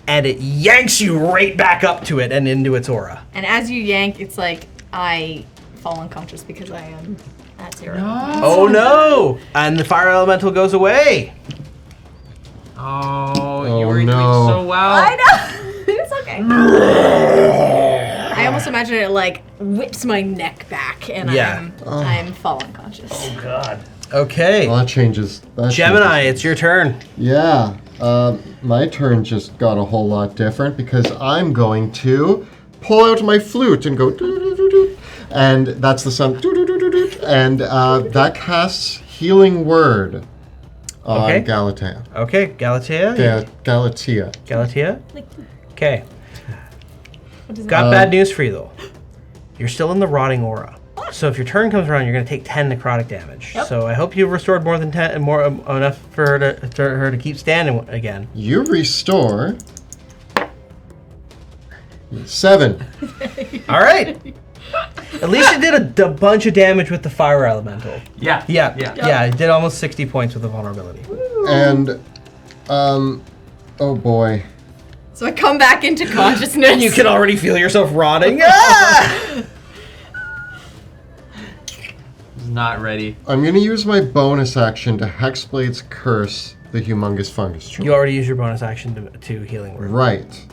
and it yanks you right back up to it and into its aura. And as you yank, it's like I fall unconscious because I am at 0. Oh no! And the fire elemental goes away. Oh, you Oh, were doing no. so well. I know. It's okay. I almost imagine it like whips my neck back and Yeah. I'm fall unconscious. God. Okay. Well, that changes. Gemini, it's your turn. Yeah. My turn just got a whole lot different because I'm going to pull out my flute and go doo-doo-doo-doo-doo. And that's the sound doo-doo-doo-doo-doo. And that casts Healing Word on Okay. Galatea. Okay, Galatea. Galatea. Galatea. Like, Okay. what does Got Uh, bad news for you though. You're still in the rotting aura. So if your turn comes around, you're going to take 10 necrotic damage. Yep. So I hope you've restored more than 10, more enough for her to keep standing again. You restore 7. All right. At least you did a bunch of damage with the fire elemental. Yeah. Yeah. Yeah. You did almost 60 points with the vulnerability. And, oh boy. So I come back into consciousness. You can already feel yourself rotting. Ah! He's not ready. I'm going to use my bonus action to Hexblade's Curse the Humongous Fungus Troll. You already used your bonus action to healing word. Right.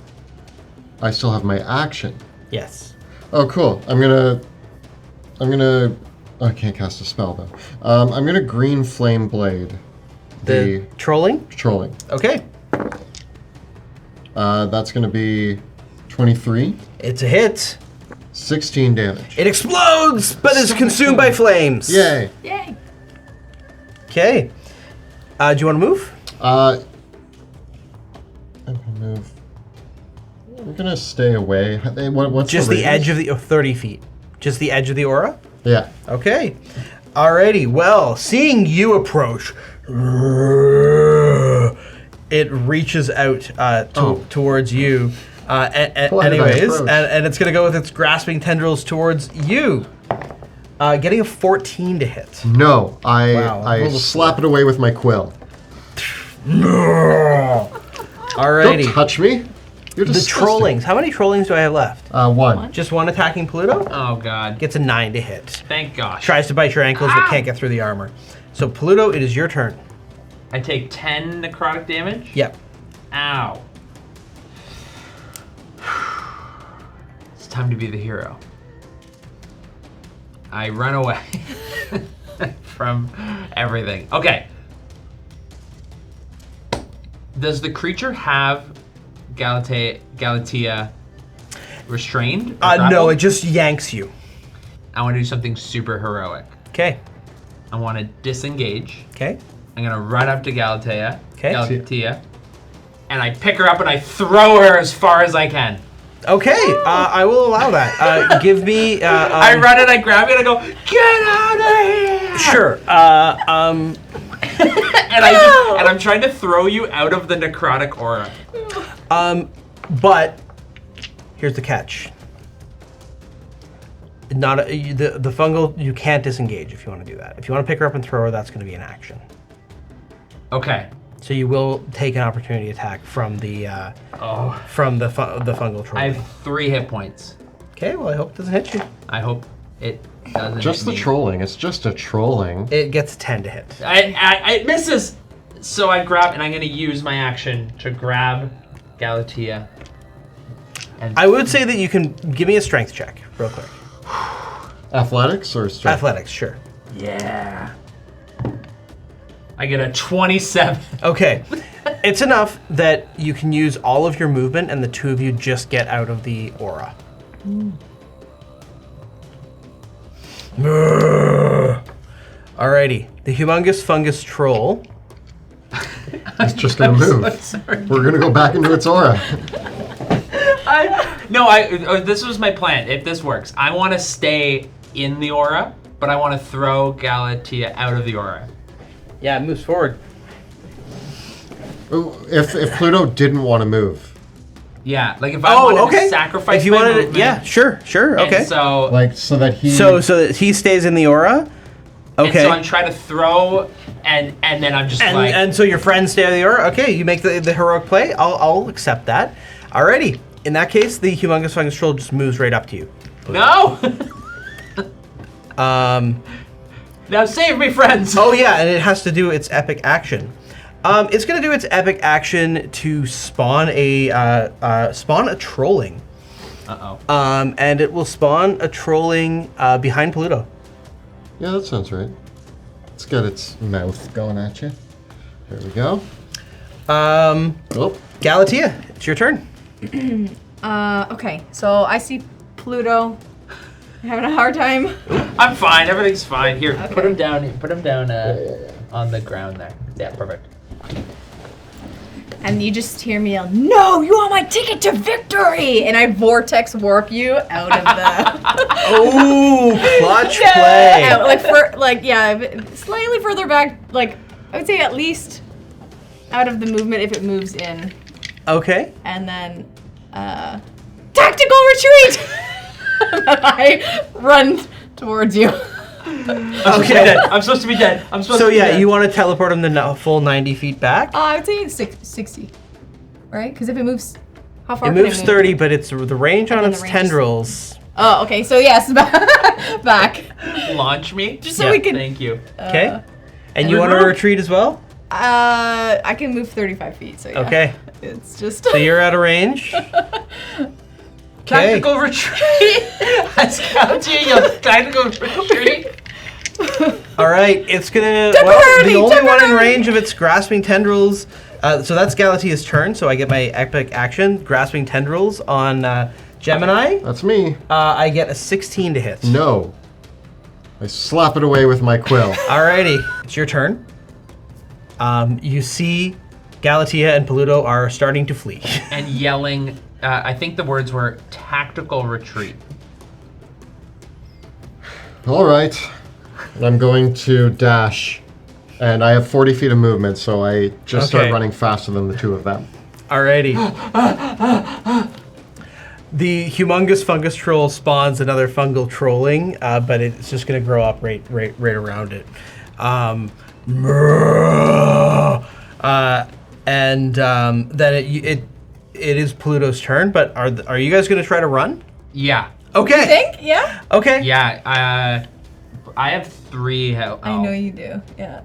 I still have my action. Yes. Oh, cool. I'm gonna. Oh, I can't cast a spell though. I'm gonna Green Flame Blade. The trolling? Trolling. Okay. That's gonna be 23. It's a hit. 16 damage. It explodes, but is consumed by flames. Yay. Yay. Okay. Do you want to move? I'm gonna move. I'm gonna stay away. What's Just the edge radius? of the 30 feet. Just the edge of the aura? Yeah. Okay. Alrighty. Well, seeing you approach, it reaches out towards you. Why did I Anyways, approach? and it's going to go with its grasping tendrils towards you. Getting a 14 to hit. No, I Wow. slap it away with my quill. Alrighty. Don't touch me. You're The disgusting. trollings. How many trollings do I have left? 1. Just one attacking Pluto? Oh god. Gets a 9 to hit. Thank gosh. Tries to bite your ankles but can't get through the armor. So Pluto, it is your turn. I take 10 necrotic damage. Yep. Ow. It's time to be the hero. I run away from everything. Okay. Does the creature have Galatea restrained? or No, grappled? it just yanks you. I want to do something super heroic. Okay. I want to disengage. Okay. I'm gonna run up to Galatea. Okay. Galatea. And I pick her up and I throw her as far as I can. Okay. I will allow that. Give me. I run and I grab it and I go, get out of here! Sure. And I'm trying to throw you out of the necrotic aura. But here's the catch. The fungal, you can't disengage if you want to do that. If you want to pick her up and throw her, that's going to be an action. Okay. So you will take an opportunity attack from the fungal troll. I have 3 hit points. Okay, well I hope it doesn't hit you. I hope it doesn't Just hit the me. trolling. It's just a trolling. It gets 10 to hit. It misses! So I grab, and I'm going to use my action to grab Galatea. And I would say that you can give me a strength check real quick. Athletics or strength? Athletics, sure. yeah. I get a 27. Okay. It's enough that you can use all of your movement and the two of you just get out of the aura. Alrighty. The Humongous Fungus Troll. It's just gonna move. Sorry. We're gonna go back into its aura. This was my plan. If this works, I want to stay in the aura, but I want to throw Galatea out of the aura. Yeah, it moves forward. If Pluto didn't want to move, Yeah, like if I wanted to sacrifice if you my wanted movement, to, yeah, sure, and okay. so like so that he. So that he stays in the aura. and Okay. so I'm trying to throw, and then I'm just like, And so your friends stay in the aura. Okay, you make the heroic play. I'll accept that. Alrighty. In that case, the Humongous Fungus Troll just moves right up to you. no. Now save me, friends. Oh yeah, and it has to do its epic action. It's gonna do its epic action to spawn a trolling. And it will spawn a trolling behind Pluto. Yeah, that sounds right. It's got its mouth going at you. There we go. Oh, Galatea, it's your turn. Okay, so I see Pluto having a hard time. I'm fine. Everything's fine. Here, Okay. put him down. Put him down on the ground there. Yeah, perfect. And you just hear me yell, "No, you want my ticket to victory!" And I vortex warp you out of the Oh, clutch play. out, slightly further back. Like I would say at least out of the movement if it moves in, Okay. and then tactical retreat. And I run towards you. Okay. I'm supposed to be dead. So yeah, you want to teleport him the full 90 feet back? I would say 60, right? Because if it moves, how far? It can moves 30, but it's the range on then its the range is- tendrils. Oh, okay. So yes, back. launch me. Just so Yeah. we can. Thank you. Okay. And you want to regroup. retreat as well? I can move 35 feet. So yeah. Okay. It's just. So you're out of range. Okay. Tactical retreat. Let's go to your tactical retreat. All right. It's gonna. Temporarily, the only one in temporarily. range of its grasping tendrils. So that's Galatia's turn. So I get my epic action, grasping tendrils on Gemini. That's me. I get a 16 to hit. No. I slap it away with my quill. Alrighty, it's your turn. You see Galatea and Pluto are starting to flee. And yelling. I think the words were tactical retreat. All right. I'm going to dash. And I have 40 feet of movement, so I just start Okay. running faster than the two of them. Alrighty. The Humongous Fungus Troll spawns another fungal trolling, but it's just going to grow up right around it. Then it is Pluto's turn. But are you guys going to try to run? Yeah. Okay. Think? Yeah. Okay. Yeah. I have 3 health. I know you do. Yeah.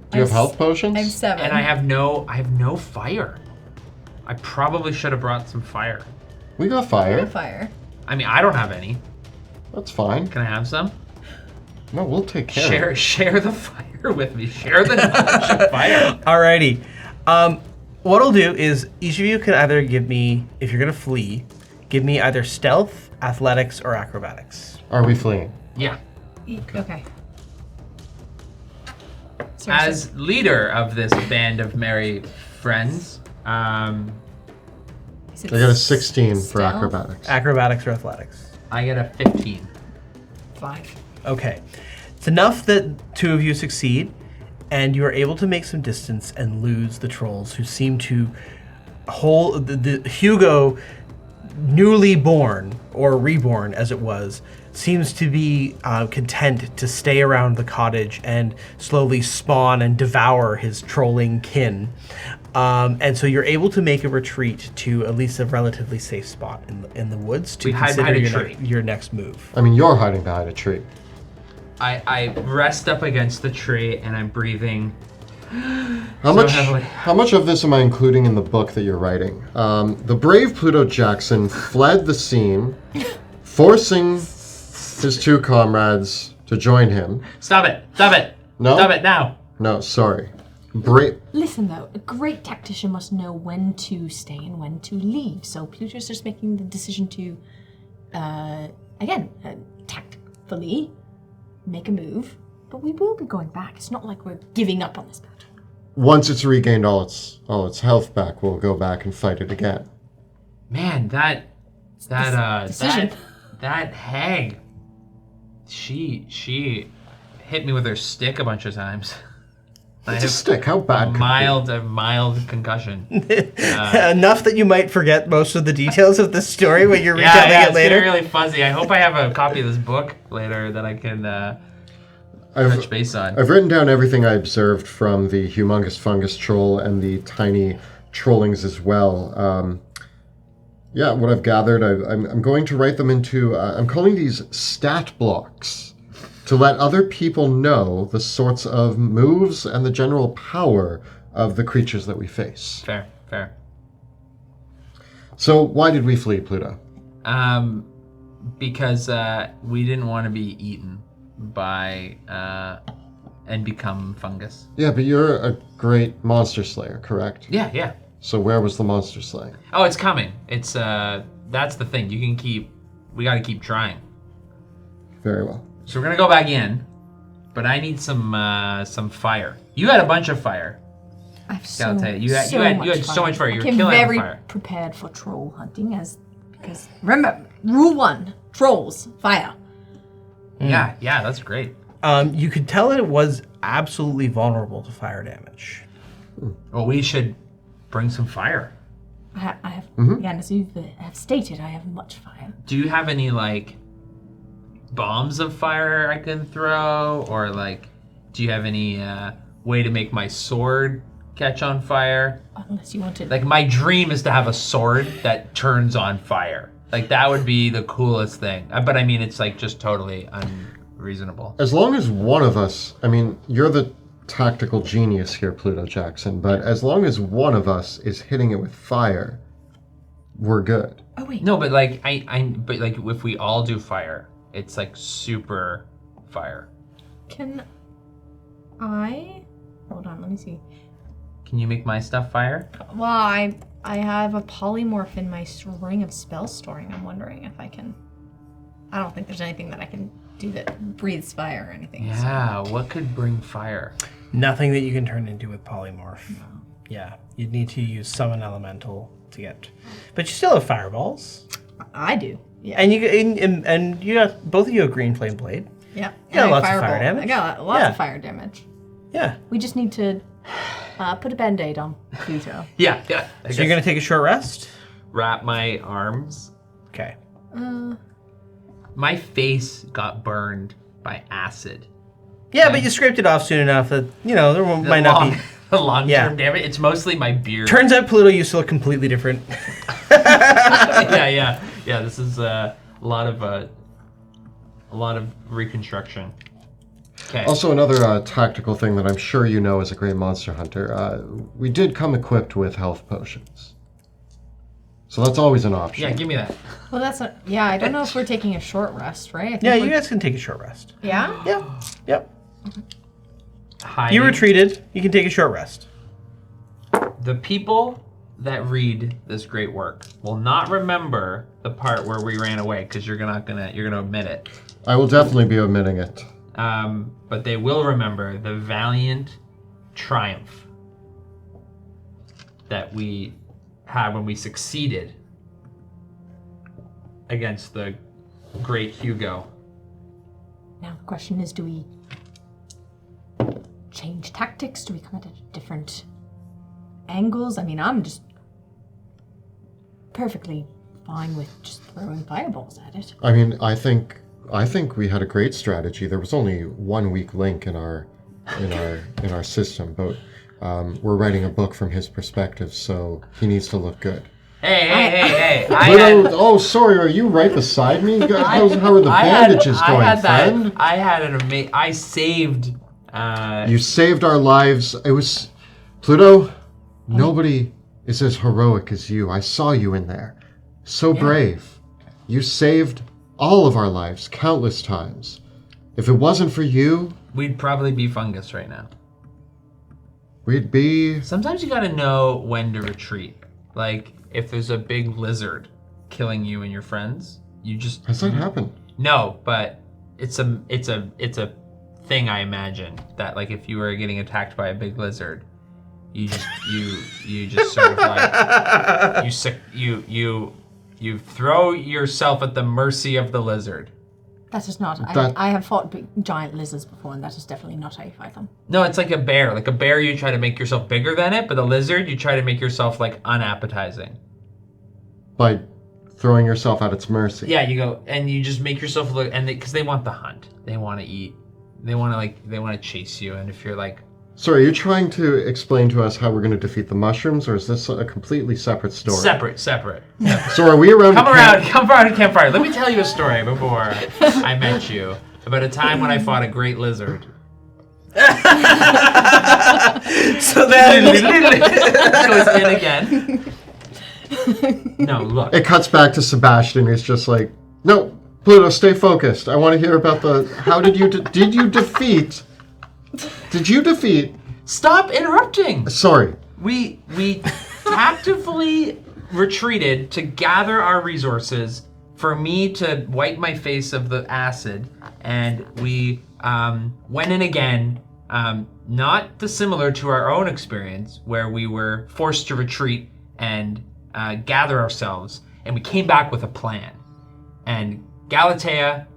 Do you have health potions? I have 7. And I have no fire. I probably should have brought some fire. We got fire. fire. I mean, I don't have any. That's fine. Can I have some? No, we'll take care of it. Share the fire with me. Share the knowledge of fire. Alrighty. What I'll do is each of you can either give me, if you're going to flee, give me either stealth, athletics, or acrobatics. Are we fleeing? Yeah. Okay. Sorry, As leader of this band of merry friends, I got a 16 for Stealth? acrobatics. Acrobatics or athletics? I get a 15. 5. Okay. It's enough that 2 of you succeed, and you are able to make some distance and lose the trolls who seem to hold the Hugo, newly born or reborn as it was, seems to be content to stay around the cottage and slowly spawn and devour his trolling kin. And so you're able to make a retreat to at least a relatively safe spot in the woods to We hide consider behind a tree. your next move. I mean, you're hiding behind a tree. I rest up against the tree and I'm breathing. How So heavily. how much of this am I including in the book that you're writing? The brave Pluto Jackson fled the scene, forcing his 2 comrades to join him. Stop it! Stop it! No? Stop it now! No, sorry. Listen, though, a great tactician must know when to stay and when to leave. So Pluto's just making the decision to, tactfully make a move. But we will be going back. It's not like we're giving up on this battle. Once it's regained all its health back, we'll go back and fight it again. Man, that decision. that hag. She hit me with her stick a bunch of times. I It's a have stick. How bad could it be? a mild concussion. Enough that you might forget most of the details of the story when you're Yeah, retelling it it's later. getting really fuzzy. I hope I have a copy of this book later that I can touch base on. I've written down everything I observed from the Humongous Fungus Troll and the tiny trollings as well. What I've gathered, I'm going to write them into, I'm calling these stat blocks to let other people know the sorts of moves and the general power of the creatures that we face. Fair. So why did we flee, Pluto? Because we didn't want to be eaten by and become fungus. Yeah, but you're a great monster slayer, correct? Yeah. So where was the monster slaying? Oh, it's coming. It's that's the thing. We got to keep trying. Very well. So we're gonna go back in, but I need some fire. You had a bunch of fire. I have Gotta tell you, you had so much fire. You were I came killing very on fire. prepared for troll hunting, because remember, rule 1: trolls, fire. Yeah, that's great. You could tell that it was absolutely vulnerable to fire damage. Well, we should bring some fire. I have, Mm-hmm. again, as you have stated, I have much fire. Do you have any like bombs of fire I can throw, or like, do you have any way to make my sword catch on fire? Unless you wanted. Like, my dream is to have a sword that turns on fire. Like, that would be the coolest thing. But I mean, it's like just totally unreasonable. As long as one of us, I mean, you're the tactical genius here, Pluto Jackson, but as long as one of us is hitting it with fire, we're good. Oh wait. No, but like, but like, if we all do fire, it's like super fire. Can I? Hold on. Let me see. Can you make my stuff fire? Well, I have a polymorph in my ring of spell storing. I'm wondering if I can. I don't think there's anything that I can do that breathes fire or anything. so- Yeah, what could bring fire? Nothing that you can turn into with polymorph. Yeah, you'd need to use summon elemental to get. But you still have fireballs, I do. Yeah. and you got both of you a green flame blade. Yeah. You got And lots of fire firebolt. damage. I got lots Yeah. of fire damage. Yeah. We just need to put a band-aid on Pluto. Yeah. So you're gonna take a short rest. wrap my arms. Okay. My face got burned by acid. Yeah, but you scraped it off soon enough that there might not be. The long-term Yeah. damage. It's mostly my beard. Turns out Pluto used to look completely different. yeah. This is a lot of reconstruction. Okay. Also, another tactical thing that I'm sure you know as a great monster hunter, we did come equipped with health potions. So that's always an option. Yeah, give me that. Well, that's not. Yeah, I don't know if we're taking a short rest, right? I think Yeah, we're- you guys can take a short rest. Yeah. Yeah. Yep. Hiding. You retreated. You can take a short rest. The people that read this great work will not remember the part where we ran away because you're gonna omit it. I will definitely be omitting it. But they will remember the valiant triumph that we had when we succeeded against the great Hugo. Now the question is, do we change tactics? Do we come at different angles? I mean, I'm just perfectly fine with just throwing fireballs at it. I mean, I think we had a great strategy. There was only one weak link in our system, but we're writing a book from his perspective, so he needs to look good. Hey! Oh, sorry, are you right beside me? How are the bandages going, friend? I had an amazing. I saved. You saved our lives. It was Pluto. Nobody is as heroic as you. I saw you in there. So brave. You saved all of our lives countless times. If it wasn't for you, We'd probably be fungus right now. we'd be. Sometimes you gotta know when to retreat. Like, if there's a big lizard killing you and your friends, you just Has that happened? no. But it's a thing I imagine that like if you were getting attacked by a big lizard, you just sort of like you throw yourself at the mercy of the lizard. That is not. That- I have fought big, giant lizards before, and that is definitely not how you fight them. No, it's like a bear. Like a bear, you try to make yourself bigger than it, but a lizard, you try to make yourself like unappetizing. By throwing yourself at its mercy. Yeah, you go and you just make yourself look, and because they want the hunt, they want to eat, they want to chase you, and if you're like, So are you trying to explain to us how we're going to defeat the mushrooms, or is this a completely separate story? separate. So are we around? Come around to campfire. Let me tell you a story before I met you about a time when I fought a great lizard. So then, Goes in again. No, look. It cuts back to Sebastian. He's just like, no, Pluto, stay focused. I want to hear about how did you defeat? Did you defeat? Stop interrupting. Sorry. We tactfully retreated to gather our resources for me to wipe my face of the acid, and we went in again, not dissimilar to our own experience, where we were forced to retreat and gather ourselves, and we came back with a plan. And Galatea,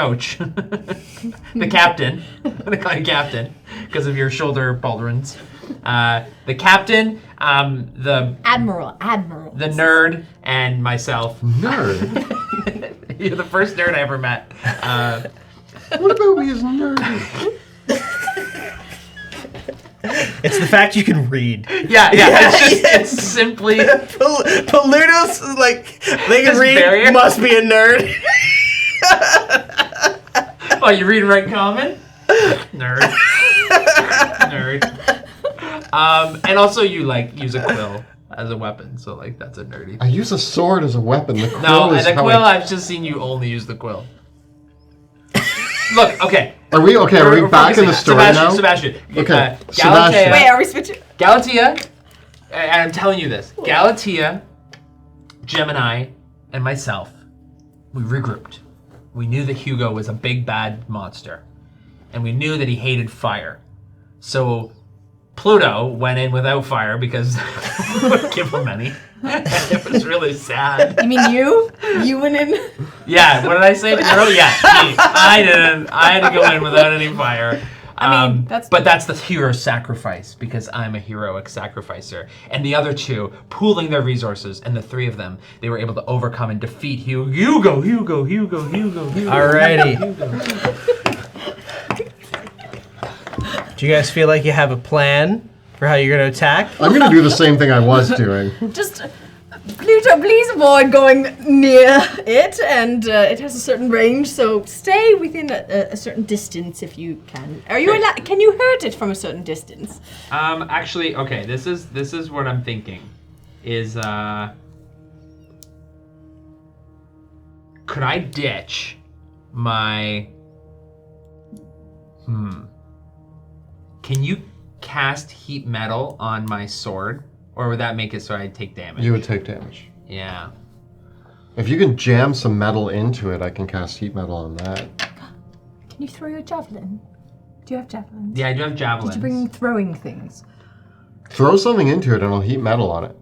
coach, the captain. I'm gonna call you captain because of your shoulder pauldrons. The captain, the Admiral. the nerd, and myself. Nerd? You're the first nerd I ever met. What about me as nerdy? It's the fact you can read. Yeah. It's simply. Pluto's like, they can This read, barrier? must be a nerd. Oh, you read and write common? Nerd. And also you like use a quill as a weapon, so like that's a nerdy. I use a sword as a weapon. The quill No, is and the how quill, I... I've just seen you only use the quill. Look, okay. Are we okay? Are we We're back in the focusing. story now? Sebastian. Okay, Galatea. Sebastian. Wait, are we switching? Galatea, and I'm telling you this. Galatea, Gemini, and myself, we regrouped. We knew that Hugo was a big bad monster, and we knew that he hated fire. So Pluto went in without fire because we wouldn't give him any. It was really sad. You mean you? You went in? Yeah, what did I say? Yeah, me. I didn't. I had to go in without any fire. I mean, that's- But that's the hero sacrifice because I'm a heroic sacrificer. And the other two, pooling their resources, and the three of them, they were able to overcome and defeat Hugo. Alrighty. Do you guys feel like you have a plan for how you're going to attack? I'm gonna do the same thing I was doing. Just Pluto, please avoid going near it, and it has a certain range, so stay within a certain distance if you can. Are you allowed? Can you hurt it from a certain distance? Actually, okay. This is what I'm thinking. Is could I ditch my? Can you cast heat metal on my sword, or would that make it so I take damage? You would take damage. Yeah. If you can jam some metal into it, I can cast heat metal on that. Can you throw your javelin? Do you have javelins? Yeah, I do have javelins. Did you bring throwing things? Throw something into it and I'll heat metal on it.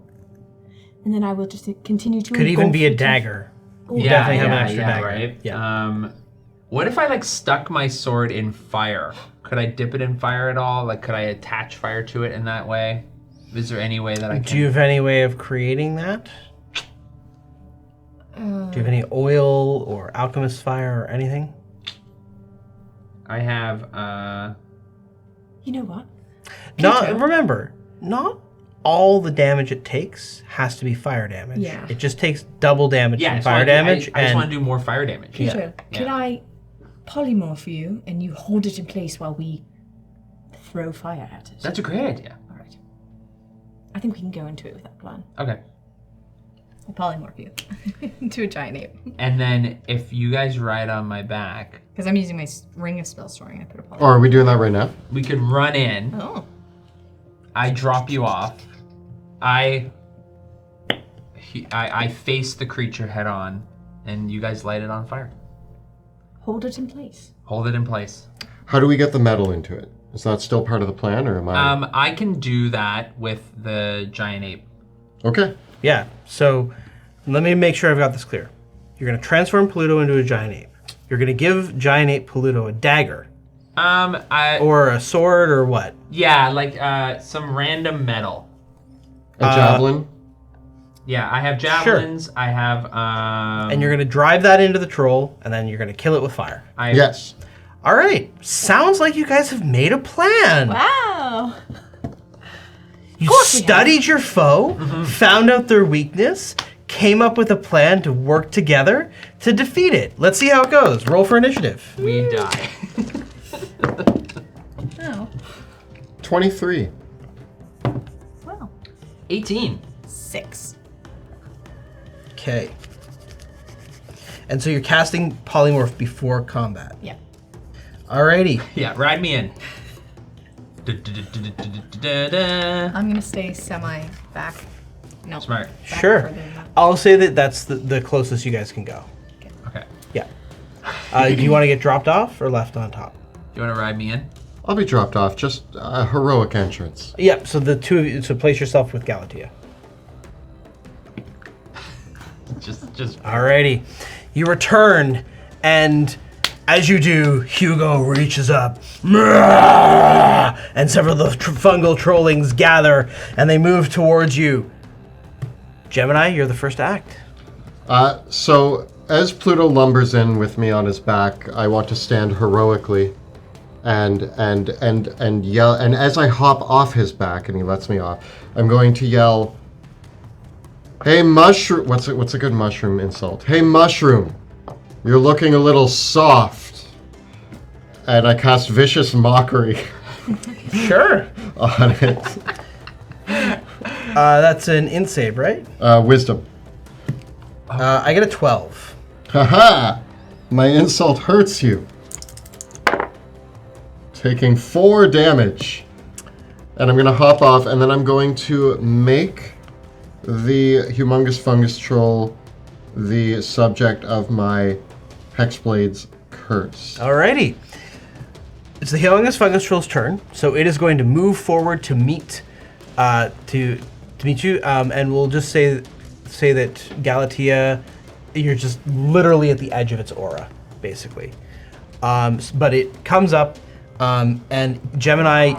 And then I will just continue to. Could even engulf be a it. dagger. You Yeah, definitely have an yeah, extra yeah, dagger. right? Yeah. What if I like stuck my sword in fire? Could I dip it in fire at all? Like, could I attach fire to it in that way? Is there any way that I can? Do you have any way of creating that? Do you have any oil or alchemist fire or anything? I have. You know what? Remember, not all the damage it takes has to be fire damage. Yeah. It just takes double damage Yeah, from I just fire wanna damage. do, I just and want to do more fire damage. Pluto, Yeah. could I polymorph you and you hold it in place while we throw fire at it? That's a great idea. All right. I think we can go into it with that plan. Okay. I'll polymorph you into a giant ape. And then if you guys ride on my back, Because I'm using my ring of spell storing. I put a polymorph. Or are we doing that right now? we could run in. Oh. I drop you off. I face the creature head on, and you guys light it on fire. Hold it in place. Hold it in place. How do we get the metal into it? Is that still part of the plan or am I? I can do that with the giant ape. Okay. yeah, so let me make sure I've got this clear. You're going to transform Pluto into a giant ape. You're going to give giant ape Pluto a dagger or a sword or what? Yeah, like some random metal. A javelin? Yeah, I have javelins. I have. And you're going to drive that into the troll, and then you're going to kill it with fire. Yes. All right. Sounds like you guys have made a plan. Wow. You course we have. studied your foe, found out their weakness, came up with a plan to work together to defeat it. Let's see how it goes. Roll for initiative. We die. Oh. 23. Wow. 18. 6. Okay. And so you're casting polymorph before combat. Yeah. Alrighty. Yeah, ride me in. I'm gonna stay semi back. No. Smart. back Sure. further than that. I'll say that that's the closest you guys can go. Okay. Yeah. Do you want to get dropped off or left on top? You want to ride me in? I'll be dropped off. Just a heroic entrance. Yep. So the two of you, so place yourself with Galatea. Just. Alrighty. You return, and As you do, Hugo reaches up, and several of the fungal trollings gather, and they move towards you. Gemini, you're the first to act. So as Pluto lumbers in with me on his back, I want to stand heroically and yell. And as I hop off his back and he lets me off, I'm going to yell, "Hey mushroom!" What's a good mushroom insult? "Hey mushroom, you're looking a little soft." And I cast vicious mockery Sure. on it. That's an int save, right? Wisdom. I get a 12. Haha! My insult hurts you. Taking 4 damage. And I'm going to hop off, and then I'm going to make the Humongous Fungus Troll the subject of my Hexblade's curse. Alrighty. It's the Humongous Fungus Troll's turn, so it is going to move forward to meet to meet you, and we'll just say that Galatea, you're just literally at the edge of its aura, basically. But it comes up, and Gemini,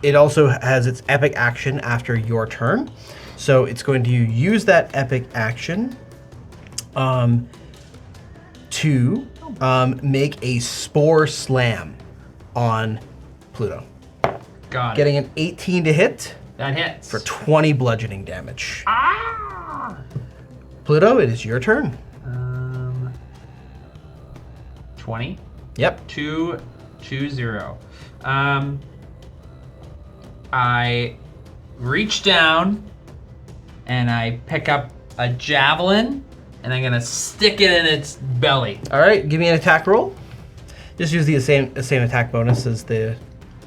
it also has its epic action after your turn, so it's going to use that epic action to make a Spore Slam on Pluto. Got it. Getting an 18 to hit That hits. for 20 bludgeoning damage. Ah! Pluto, it is your turn. 20. Yep. 2-0. I reach down and I pick up a javelin and I'm gonna stick it in its belly. All right, give me an attack roll. Just use the same attack bonus as the...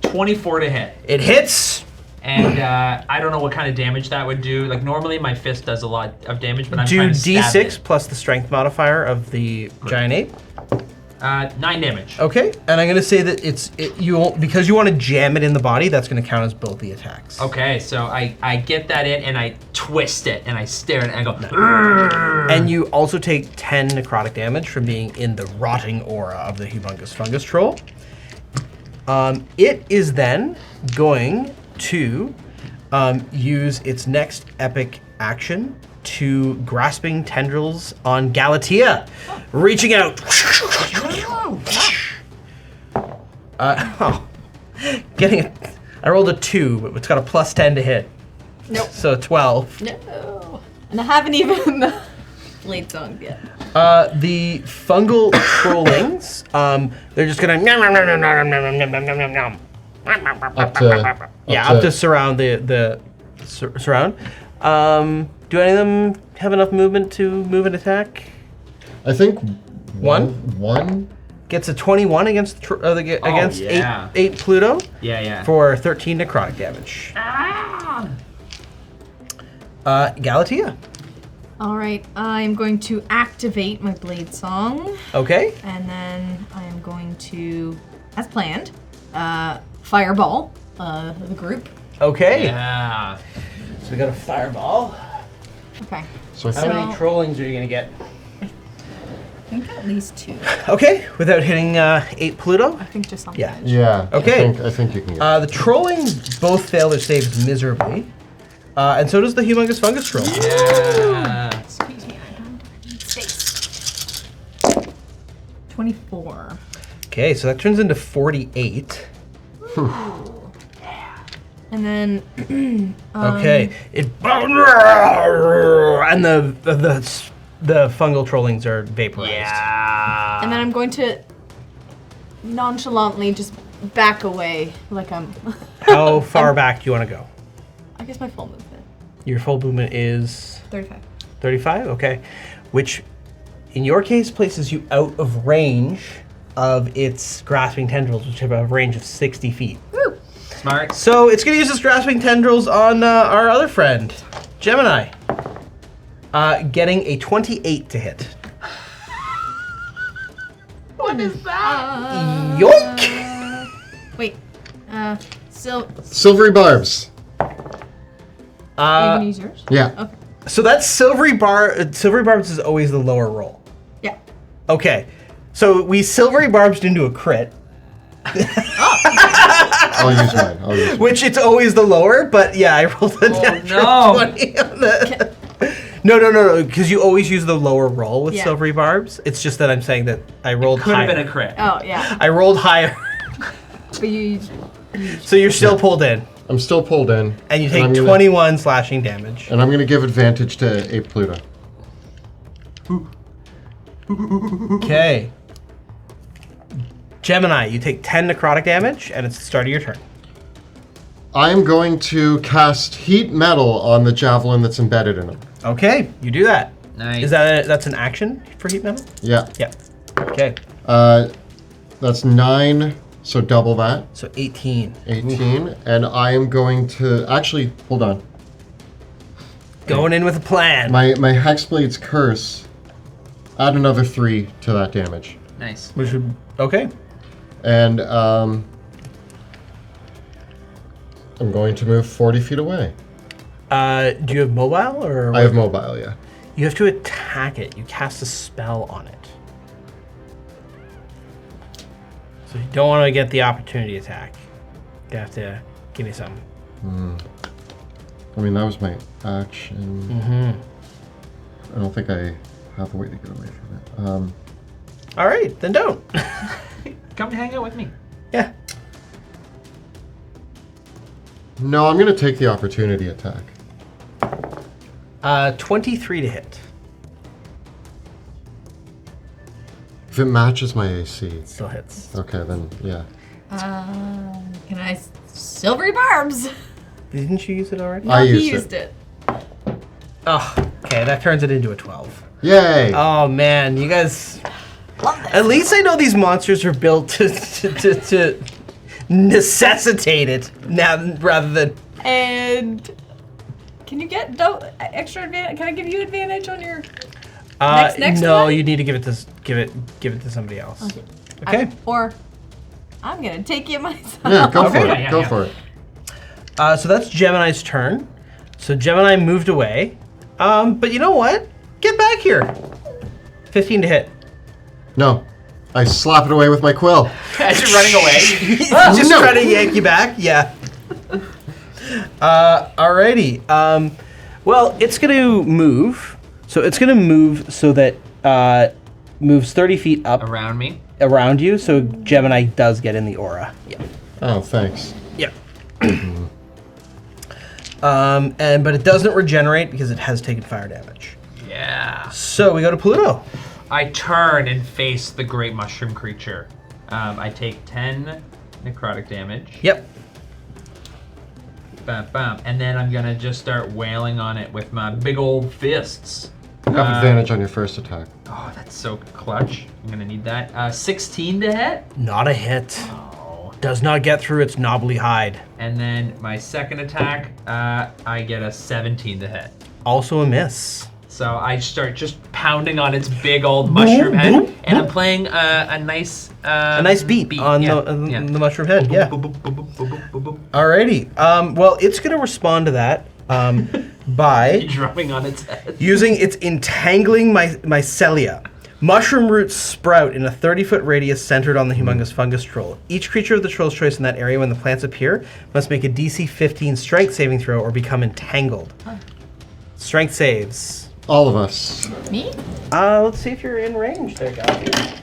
24 to hit. It hits! And I don't know what kind of damage that would do. Like normally my fist does a lot of damage, but I'm Do trying to stab D6 it. plus the strength modifier of the giant ape. 9 damage. Okay, and I'm gonna say that because you want to jam it in the body, that's gonna count as both the attacks. Okay, so I get that in and I twist it and I stare at it and I go, "Urgh." And you also take 10 necrotic damage from being in the rotting aura of the Humongous Fungus Troll. It is then going to use its next epic action to Grasping Tendrils on Galatea, reaching out. I rolled a 2, but it's got a plus 10 to hit. Nope. So 12. No. And I haven't even played songs yet. The fungal trollings, they're just gonna up to surround the surround. Do any of them have enough movement to move and attack? I think One gets a 21 against against yeah. 8 Pluto Yeah. for 13 necrotic damage. Galatea. All right, I'm going to activate my blade song, Okay. and then I am going to, as planned, fireball the group. Okay. Yeah. So we got a fireball. Okay. So I How think many trollings are you gonna get? I think at least 2. Okay, without hitting 8 Pluto. I think just on the yeah. edge. Okay. I think you can get The trollings both fail their saves miserably, and so does the Humongous Fungus Troll. Yeah. Excuse me, I don't need space. 24. Okay, so that turns into 48. And then Okay, it and the fungal trollings are vaporized. Yeah. and then I'm going to nonchalantly just back away like I'm How far back do you want to go? I guess my full movement. Your full movement is 35. 35. Okay, which in your case places you out of range of its grasping tendrils, which have a range of 60 feet. Woo! Smart. So it's going to use its grasping tendrils on our other friend, Gemini. Getting a 28 to hit. What is that? Yoink! Wait. silvery barbs. Are you gonna use yours? Yeah. Okay. So that's silvery barbs is always the lower roll. Yeah. Okay. So we silvery barbs into a crit, I'll use mine. which it's always the lower, but yeah, I rolled a natural no. 20 on that. No, because you always use the lower roll with Yeah. silvery barbs. It's just that I'm saying that I rolled Could have higher. been a crit. Oh, yeah. I rolled higher, But you... so you're still pulled in, I'm still pulled in. and you I'm take gonna- 21 slashing damage. And I'm going to give advantage to Ape Pluto. Okay. Gemini, you take 10 necrotic damage, and it's the start of your turn. I'm going to cast Heat Metal on the javelin that's embedded in him. Okay, you do that. Nice. Is that's an action for heat metal? Yeah. Yeah. Okay. That's 9, so double that. So 18. 18. And I am going to... Actually, hold on. Going in with a plan. My Hexblade's Curse, add another 3 to that damage. Nice. Which would okay. And I'm going to move 40 feet away. Do you have mobile or? I have mobile, yeah. You have to attack it. You cast a spell on it. So you don't want to get the opportunity attack. You have to give me something. I mean, that was my action. I don't think I have a way to get away from it. All right, then don't. Come hang out with me. Yeah. No, I'm going to take the opportunity attack. 23 to hit. If it matches my AC. Still hits. Okay, then, yeah. Can I... Silvery barbs! Didn't you use it already? I He used used it. it. Oh, okay. That turns it into a 12. Yay! Oh man, you guys. At least I know these monsters are built to necessitate it now rather than. And... Can you get extra advantage? Can I give you advantage on your... Next no, one? you need to give it to somebody else. Okay. Or... I'm gonna take you myself. Yeah, go for Okay. it. Go for it. So that's Gemini's turn. So Gemini moved away. But you know what? Get back here. 15 to hit. No. I slap it away with my quill. As you're running away. Just no. trying to yank you back. Yeah. Alrighty. Well, it's going to move. So it's going to move so that moves 30 feet up Around me. around you. So Gemini does get in the aura. Yeah. Oh, thanks. Yeah. But it doesn't regenerate because it has taken fire damage. Yeah. So we go to Pluto. I turn and face the great mushroom creature. I take 10 necrotic damage. Yep. Bam, bam. And then I'm gonna just start wailing on it with my big old fists. You have advantage on your first attack. Oh, that's so clutch. I'm gonna need that. 16 to hit. Not a hit. Oh. Does not get through its knobbly hide. And then my second attack, I get a 17 to hit. Also a miss. So I start just pounding on its big old mushroom head, and I'm playing a nice beat on the mushroom head. Yeah. Alrighty. Well, it's gonna respond to that by Drumming on its head. using its entangling mycelia. Mushroom roots sprout in a 30-foot radius centered on the Humongous Fungus Troll. Each creature of the Troll's choice in that area when the plants appear must make a DC 15 strength saving throw or become entangled. Strength saves. All of us. Me? Let's see if you're in range there, guys.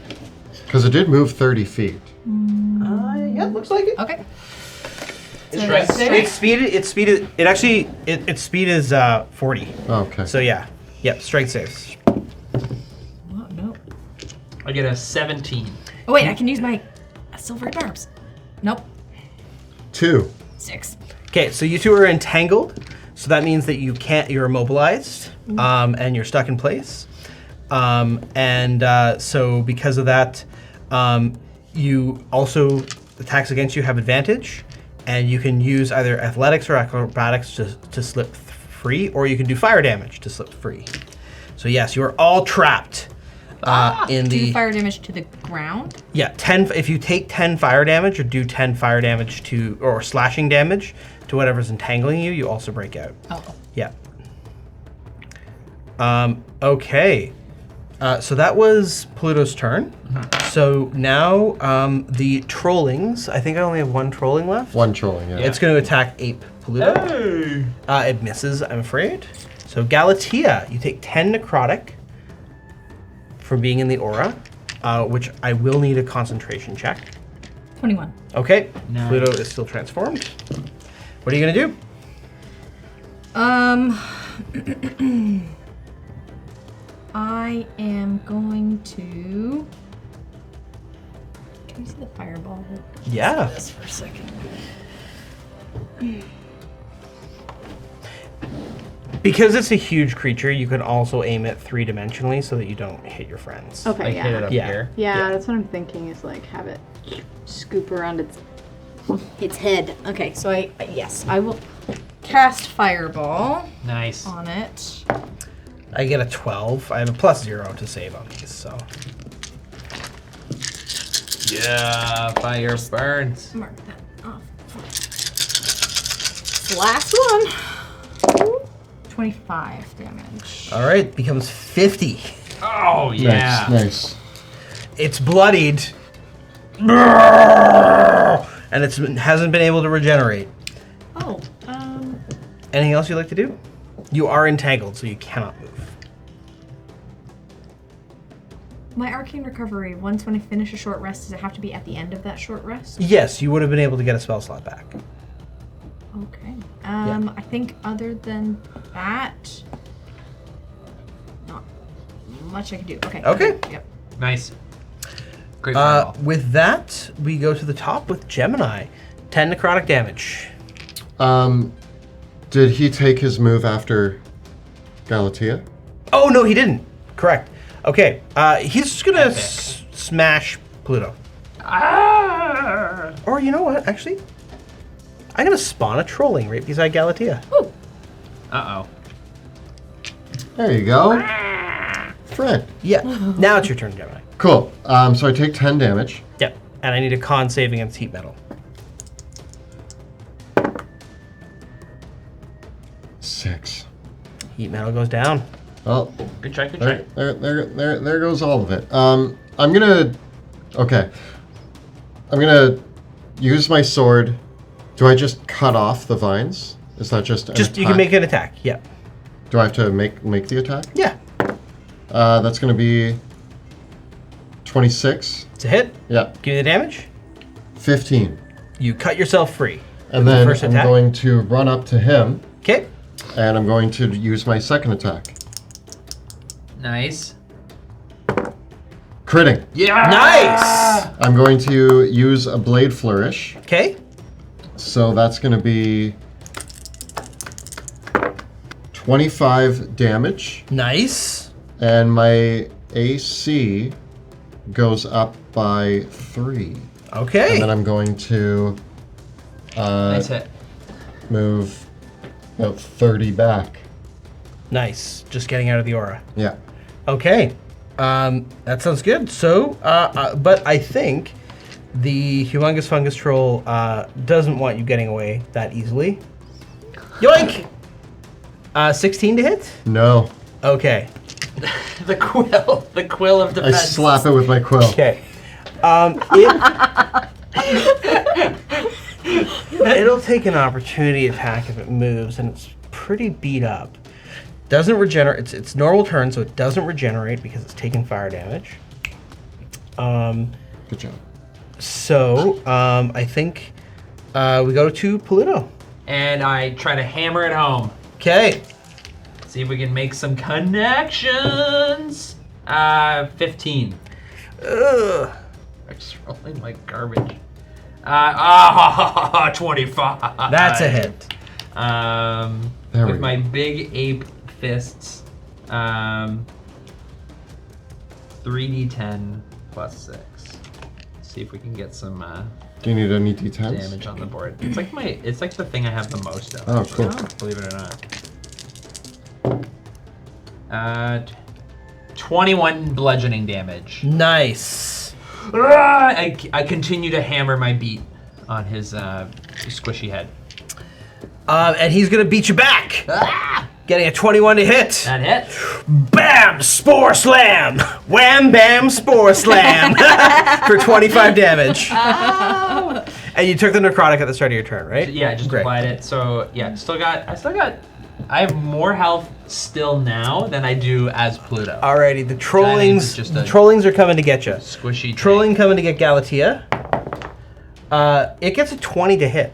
Because it did move 30 feet. Yeah, looks like it. Okay. Strength saving? Its speed is 40. Okay. So yeah. Yep, strength saves. Oh, no. I get a 17. Oh, wait, I can use my silvery barbs. Nope. 2. 6. Okay, so you two are entangled. So that means that you're immobilized, and you're stuck in place. So because of that, you also, attacks against you have advantage, and you can use either athletics or acrobatics to slip free, or you can do fire damage to slip free. So yes, you are all trapped in the... Do fire damage to the ground? Yeah, 10. If you take 10 fire damage or do 10 fire damage or slashing damage to whatever's entangling you, you also break out. Oh. Yeah. Okay. So that was Pluto's turn. So now the trollings. I think I only have one trolling left. One trolling, yeah. It's going to attack Ape Pluto. Hey. It misses, I'm afraid. So Galatea, you take 10 necrotic for being in the aura, which I will need a concentration check. 21. Okay, Nice. Pluto is still transformed. What are you going to do? I am going to. Can you see the fireball? Yeah. This for a second. Because it's a huge creature, you can also aim it 3-dimensionally so that you don't hit your friends. Okay, Like hit it yeah. up Yeah. here. Yeah, that's what I'm thinking is like have it scoop around its head. Okay, so yes, I will cast fireball Nice. on it. I get a 12. I have a +0 to save on these, so. Yeah, fire burns. Mark that off. Last one. 25 damage. All right, becomes 50. Oh yeah. Nice. It's bloodied. And it hasn't been able to regenerate. Oh, Anything else you'd like to do? You are entangled, so you cannot move. my arcane recovery, once when I finish a short rest, does it have to be at the end of that short rest? Yes, you would have been able to get a spell slot back. Okay. I think other than that, not much I can do. Okay. Okay. Yep. Nice. Great fireball. With that, we go to the top with Gemini. 10 necrotic damage. Did he take his move after Galatea? Oh, no, he didn't. Correct. Okay, he's just gonna smash Pluto. Ah! Or you know what, actually? I'm gonna spawn a trolling right beside Galatea. Ooh. Uh-oh. There you go. Fred. Yeah, now it's your turn, Gemini. Cool. So I take 10 damage. Yep, and I need a con save against heat metal. 6. Heat metal goes down. Well, Good try, good try. there goes all of it. I'm gonna use my sword. Do I just cut off the vines? Is that just an Just, you can attack? make an attack, yeah. Do I have to make the attack? Yeah, That's gonna be 26. it's a hit. Yeah, Give me the damage. 15. You cut yourself free. And The then first I'm attack. going to run up to him, Okay. and I'm going to use my second attack. Nice. Critting. Yeah! Nice! I'm going to use a blade flourish. Okay. So that's going to be 25 damage, Nice. and my AC goes up by 3. Okay. And then I'm going to Nice hit. move about 30 back. Nice. Just getting out of the aura. Yeah. Okay. That sounds good. So, but I think the Humongous Fungus Troll doesn't want you getting away that easily. Yoink! 16 to hit? No. Okay. The quill of I defense. slap it with my quill. Okay. It'll take an opportunity attack if it moves, and it's pretty beat up. Doesn't regenerate. It's normal turn, so it doesn't regenerate because it's taking fire damage. Good job. So I think we go to Pluto. And I try to hammer it home. Okay. See if we can make some connections. 15. Ugh. I'm just rolling like garbage. 25. That's a hit. There we With go. my big ape fists. 3d10 plus 6. See if we can get some Do you need any d10s? damage on the board. It's like the thing I have the most of. Oh, cool. Believe it or not. 21 bludgeoning damage. Nice. I continue to hammer my beat on his squishy head. And he's gonna beat you back. Getting a 21 to hit. That hit. Bam! Spore slam! Wham bam spore slam! For 25 damage. And you took the necrotic at the start of your turn, right? Yeah, just Great. applied it. So yeah, I have more health still now than I do as Pluto. Alrighty, the That trollings is just a trollings are coming to get you. Squishy. Trolling coming to get Galatea. It gets a 20 to hit.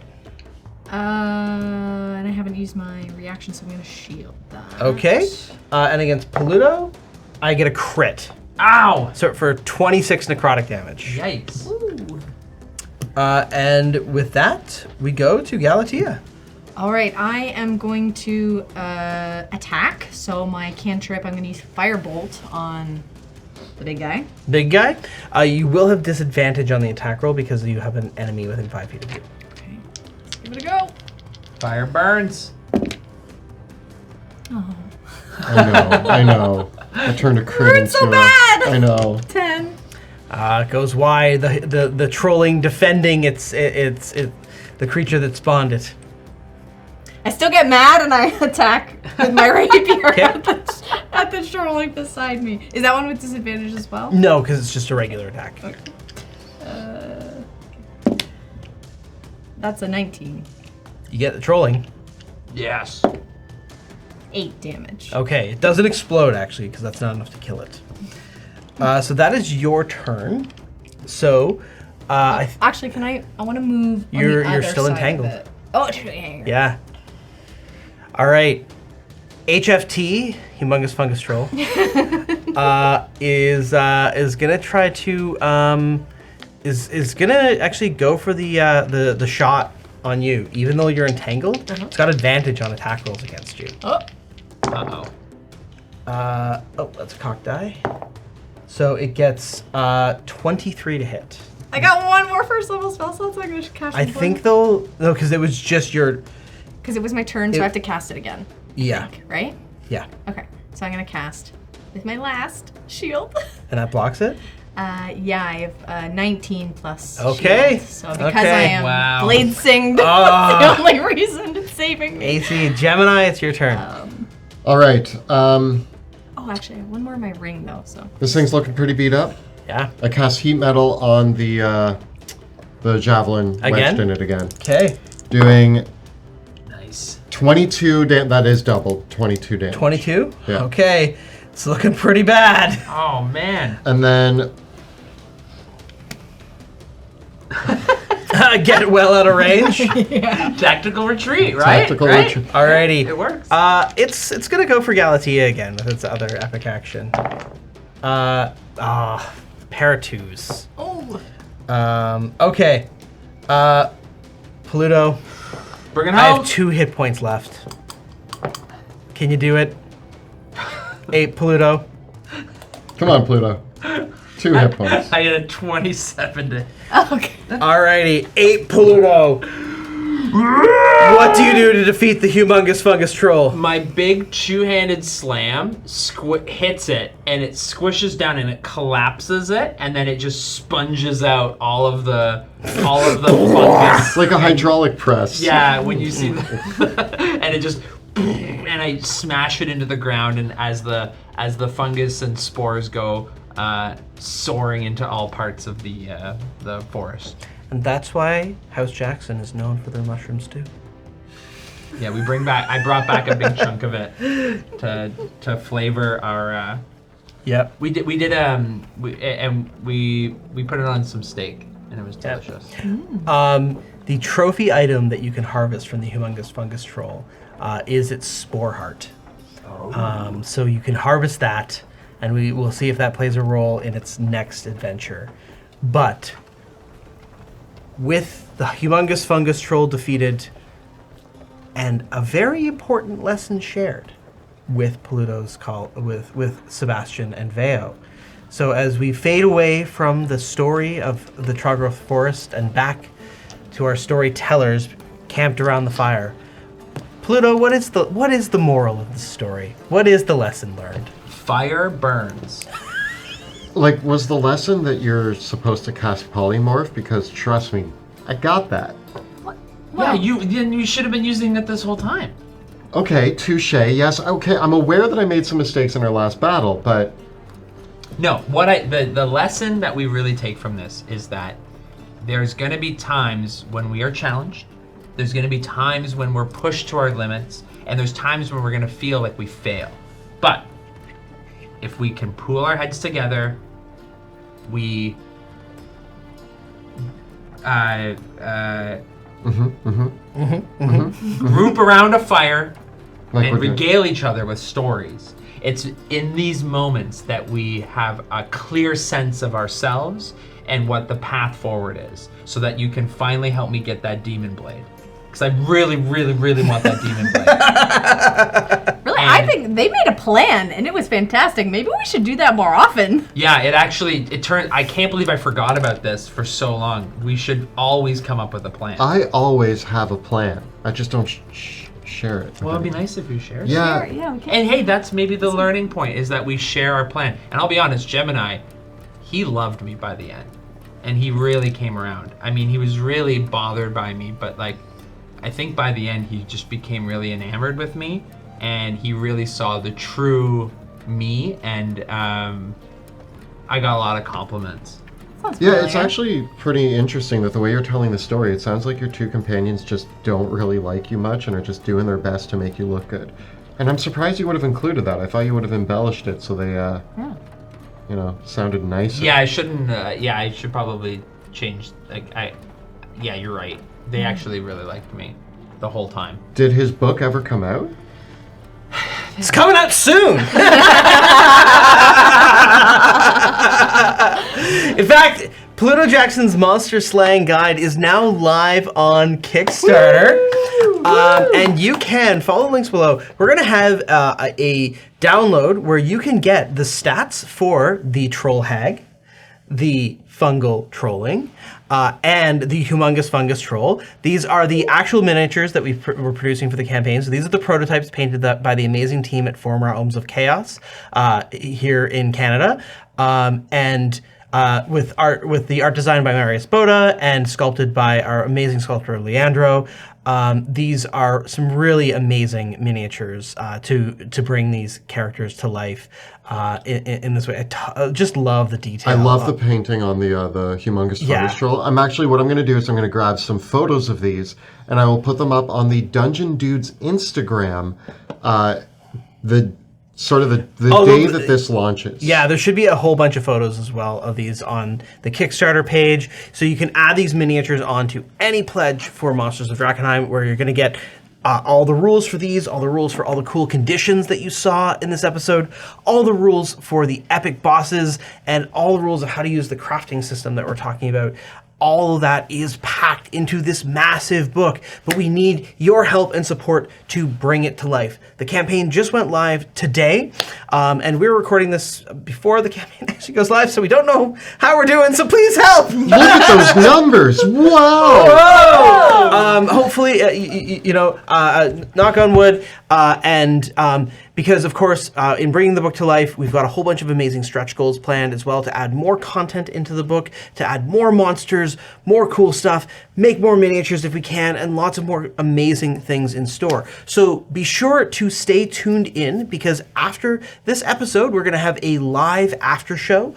And I haven't used my reaction, so I'm gonna shield that. Okay. And against Pluto, I get a crit. Ow! So for 26 necrotic damage. Yikes. And with that, we go to Galatea. All right, I am going to attack. So my cantrip, I'm gonna use Firebolt on the big guy. Big guy. You will have disadvantage on the attack roll because you have an enemy within 5 feet of you. Okay, let's give it a go. Fire burns. Oh. I know. I turned a crit Hurts so into bad! I know. 10. It goes wide. The trolling defending its the creature that spawned it. I still get mad and I attack with my rapier Okay. at the trolling beside me. Is that one with disadvantage as well? No, because it's just a regular attack. That's a 19. You get the trolling. Yes. 8 damage. Okay, it doesn't explode actually because that's not enough to kill it. So that is your turn. So, Actually, can I want to move on You're the other still side entangled. of it. Oh, yeah. yeah. All right. HFT, Humongous Fungus Troll, is gonna try to is gonna actually go for the shot on you, even though you're entangled. It's got advantage on attack rolls against you. Oh, Uh-oh. Oh, that's a cock die. So it gets 23 to hit. I got one more first level spell slot, so I'm going to cast I think though, no, because it was just your, because it was my turn, so I have to cast it again. yeah, Right? yeah, Okay, so I'm going to cast with my last shield. and that blocks it. Yeah, I have 19 plus. Okay. Shield. So because Okay. I am Wow. blade singed, Ah. that's the only reason it's saving me. AC Gemini, it's your turn. All right. Oh, actually, I have one more in my ring though. So This thing's looking pretty beat up. Yeah. I cast heat metal on the javelin Again? wedged in it again. Okay. Doing Nice. 22 damage. That is double. 22 damage. 22. Yeah. Okay. It's looking pretty bad. Oh man. And then Get well out of range. Tactical retreat, right? Tactical right? retreat. Alrighty. It works. It's gonna go for Galatea again with its other epic action. Pair of twos. oh, Okay. Pluto, Bring it I home. have 2 hit points left. Can you do it? 8 Pluto. come on, Pluto. 2 hit points. I get a 27 to. okay. Alrighty, 8 Pluto. What do you do to defeat the Humongous Fungus Troll? My big two-handed slam hits it, and it squishes down, and it collapses it, and then it just sponges out all of the fungus. It's like a hydraulic press. Yeah, when you see the, and it just, and I smash it into the ground, and as the fungus and spores go soaring into all parts of the forest. And that's why House Jackson is known for their mushrooms too. Yeah, I brought back a big chunk of it to flavor our. Yep. We put it on some steak, and it was delicious. The trophy item that you can harvest from the Humongous Fungus Troll is its spore heart. So you can harvest that, and we will see if that plays a role in its next adventure. But with the Humongous Fungus Troll defeated, and a very important lesson shared with Pluto's call with Sebastian and Veo. So as we fade away from the story of the Trogrowth Forest and back to our storytellers camped around the fire, Pluto, what is the moral of the story? What is the lesson learned? Fire burns. Like, was the lesson that you're supposed to cast polymorph? Because trust me, I got that. Yeah, you should have been using it this whole time. Okay, touche. Yes, okay. I'm aware that I made some mistakes in our last battle, but No, the lesson that we really take from this is that there's going to be times when we are challenged. There's going to be times when we're pushed to our limits, and there's times when we're going to feel like we fail. But if we can pool our heads together, we group around a fire like and we're doing. regale each other with stories. It's in these moments that we have a clear sense of ourselves and what the path forward is, so that you can finally help me get that demon blade. Because I really, really, really want that demon blade. Really, I think they made a plan, and it was fantastic. Maybe we should do that more often. Yeah, it turned. I can't believe I forgot about this for so long. We should always come up with a plan. I always have a plan. I just don't share it. Well, it'd be nice if you shared. Yeah. Sure, yeah, we can. And hey, that's maybe the learning point, is that we share our plan. And I'll be honest, Gemini, he loved me by the end. And he really came around. I mean, he was really bothered by me, but like, I think by the end, he just became really enamored with me. And he really saw the true me. And I got a lot of compliments. Sounds Yeah, familiar. it's actually pretty interesting that the way you're telling the story, it sounds like your two companions just don't really like you much and are just doing their best to make you look good. And I'm surprised you would have included that. I thought you would have embellished it so they, sounded nicer. Yeah, I shouldn't. I should probably change. Yeah, you're right. They actually really liked me the whole time. Did his book ever come out? It's coming out soon. In fact, Pluto Jackson's Monster Slaying Guide is now live on Kickstarter. And you can follow the links below. We're going to have a download where you can get the stats for the Troll Hag, the Fungal Trolling, and the Humongous Fungus Troll. These are the actual miniatures that we're producing for the campaign. So these are the prototypes painted by the amazing team at Former Ohms of Chaos here in Canada. With the art design by Marius Boda and sculpted by our amazing sculptor Leandro. These are some really amazing miniatures to bring these characters to life in this way. I just love the detail. I love the painting on the Humongous Fungus Troll. What I'm going to do is I'm going to grab some photos of these and I will put them up on the Dungeon Dudes Instagram the day that this launches. Yeah, there should be a whole bunch of photos as well of these on the Kickstarter page. So you can add these miniatures onto any pledge for Monsters of Drakenheim, where you're going to get all the rules for these, all the rules for all the cool conditions that you saw in this episode, all the rules for the epic bosses, and all the rules of how to use the crafting system that we're talking about. All of that is packed into this massive book, but we need your help and support to bring it to life. The campaign just went live today, and we're recording this before the campaign actually goes live, so we don't know how we're doing, so please help! Look at those numbers! Wow! Hopefully, knock on wood, because of course, in bringing the book to life, we've got a whole bunch of amazing stretch goals planned as well to add more content into the book, to add more monsters, more cool stuff, make more miniatures if we can, and lots of more amazing things in store. So be sure to stay tuned in, because after this episode, we're going to have a live after show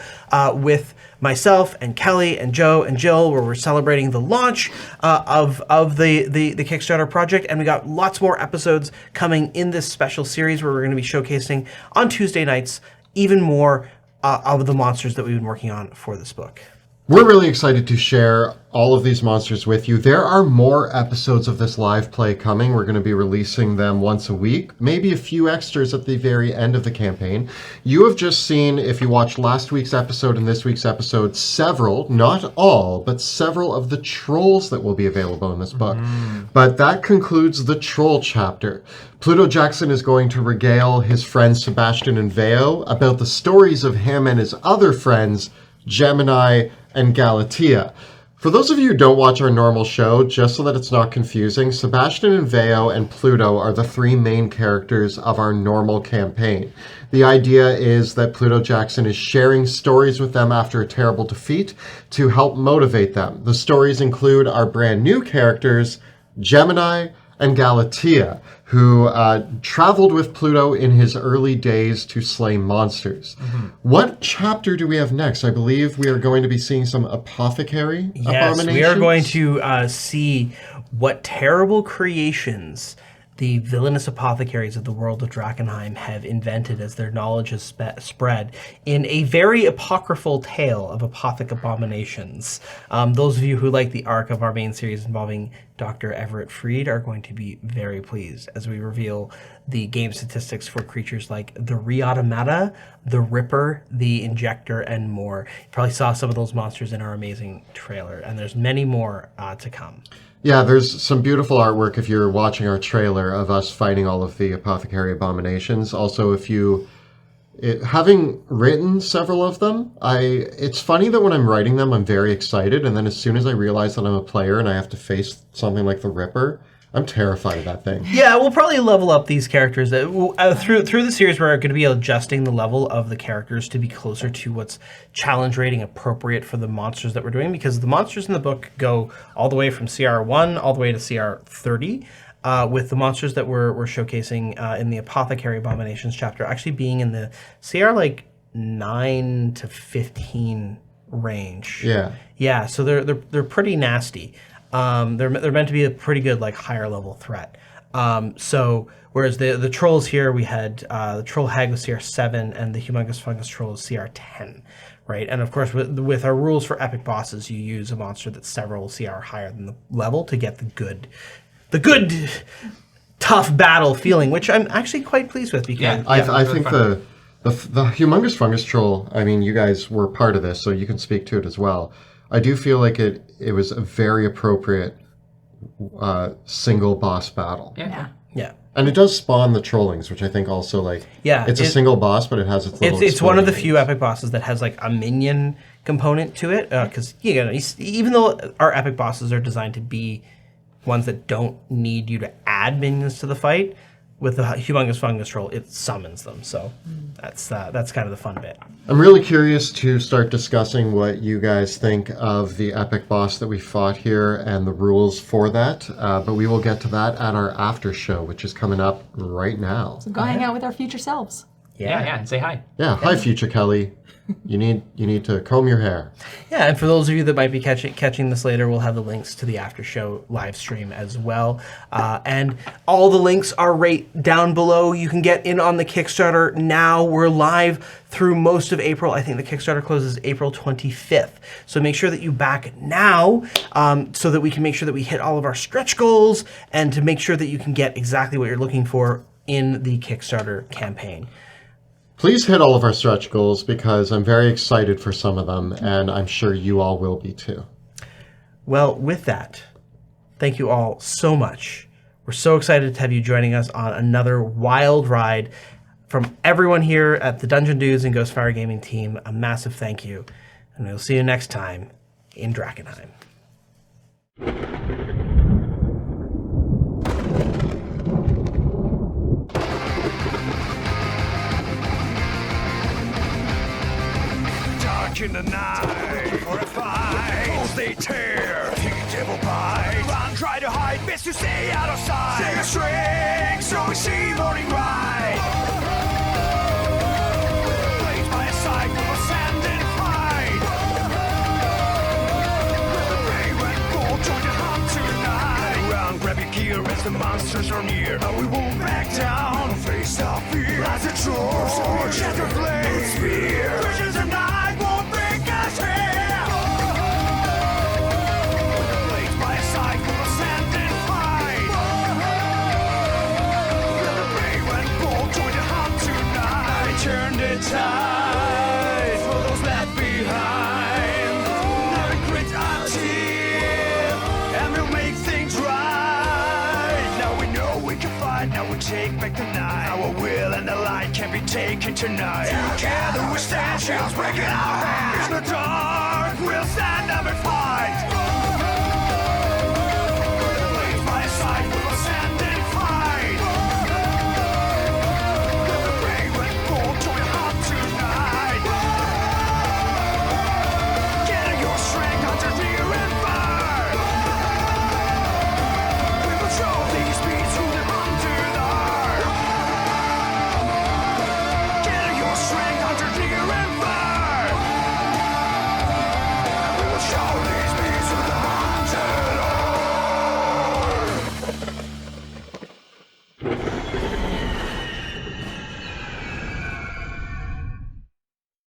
with myself and Kelly and Joe and Jill, where we're celebrating the launch of the Kickstarter project, and we got lots more episodes coming in this special series where we're going to be showcasing on Tuesday nights even more of the monsters that we've been working on for this book. We're really excited to share all of these monsters with you. There are more episodes of this live play coming. We're going to be releasing them once a week, maybe a few extras at the very end of the campaign. You have just seen, if you watched last week's episode and this week's episode, several, not all, but several of the trolls that will be available in this book. But that concludes the troll chapter. Pluto Jackson is going to regale his friends Sebastian and Veo about the stories of him and his other friends, Gemini and Galatea. For those of you who don't watch our normal show, just so that it's not confusing, Sebastian and Veo and Pluto are the three main characters of our normal campaign. The idea is that Pluto Jackson is sharing stories with them after a terrible defeat to help motivate them. The stories include our brand new characters, Gemini and Galatea, who traveled with Pluto in his early days to slay monsters. What chapter do we have next? I believe we are going to be seeing some apothecary abominations. We are going to see what terrible creations the villainous apothecaries of the world of Drakenheim have invented as their knowledge has spread in a very apocryphal tale of apothec abominations. Those of you who like the arc of our main series involving Dr. Everett Freed are going to be very pleased as we reveal the game statistics for creatures like the Reautomata, the Ripper, the Injector, and more. You probably saw some of those monsters in our amazing trailer, and there's many more to come. Yeah, there's some beautiful artwork if you're watching our trailer of us fighting all of the apothecary abominations. Also, if you, having written several of them, it's funny that when I'm writing them, I'm very excited, and then as soon as I realize that I'm a player and I have to face something like the Ripper, I'm terrified of that thing. Yeah, we'll probably level up these characters. Through the series, we're going to be adjusting the level of the characters to be closer to what's challenge rating appropriate for the monsters that we're doing, because the monsters in the book go all the way from CR 1 all the way to CR 30, with the monsters that we're showcasing in the Apothecary Abominations chapter actually being in the CR like 9 to 15 range. Yeah, so they're pretty nasty. They're meant to be a pretty good, like, higher level threat. So whereas the trolls here, we had the Troll Hag with CR 7 and the Humongous Fungus Troll with CR 10, right? And of course, with our rules for epic bosses, you use a monster that's several CR higher than the level to get the good tough battle feeling, which I'm actually quite pleased with because I think the Humongous Fungus Troll, I mean, you guys were part of this, so you can speak to it as well. I do feel like it was a very appropriate single boss battle. Yeah. And it does spawn the trollings, which I think also, like, it's a single boss, but it has its little It's one of the exploding few epic bosses that has, like, a minion component to it, because, even though our epic bosses are designed to be ones that don't need you to add minions to the fight, with the Humongous Fungus Troll, it summons them. So that's kind of the fun bit. I'm really curious to start discussing what you guys think of the epic boss that we fought here and the rules for that. But we will get to that at our after show, which is coming up right now. So go hang out with our future selves. Yeah, and say hi. Yeah, hi, future Kelly. You need to comb your hair. Yeah, and for those of you that might be catching this later, we'll have the links to the after show live stream as well. And all the links are right down below. You can get in on the Kickstarter now. We're live through most of April. I think the Kickstarter closes April 25th. So make sure that you back now so that we can make sure that we hit all of our stretch goals and to make sure that you can get exactly what you're looking for in the Kickstarter campaign. Please hit all of our stretch goals because I'm very excited for some of them, and I'm sure you all will be too. Well, with that, thank you all so much. We're so excited to have you joining us on another wild ride. From everyone here at the Dungeon Dudes and Ghostfire Gaming team, a massive thank you. And we'll see you next time in Drakenheim. In the night for a fight, coals they tear, take a devil bite. Run, try to hide, best to stay out of sight. Take a string, so we see morning rise. Blades by a side, we'll stand and fight. Ray and gold, join the hunt tonight. Around, grab your gear as the monsters are near. Now we won't back down, face our fear. As a troll, so shatter blade, spear. Visions of night won't break us here. Blades by a side, we'll stand and fight. The brave and bold join the hunt tonight. Turn the tide for those left behind. Never grit our teeth, and we'll make things right. Now we know we can fight, now we take back the night. Our will and the light can't be taken tonight. Together we stand, shields breaking our hands. In the dark, we'll stand up and fight.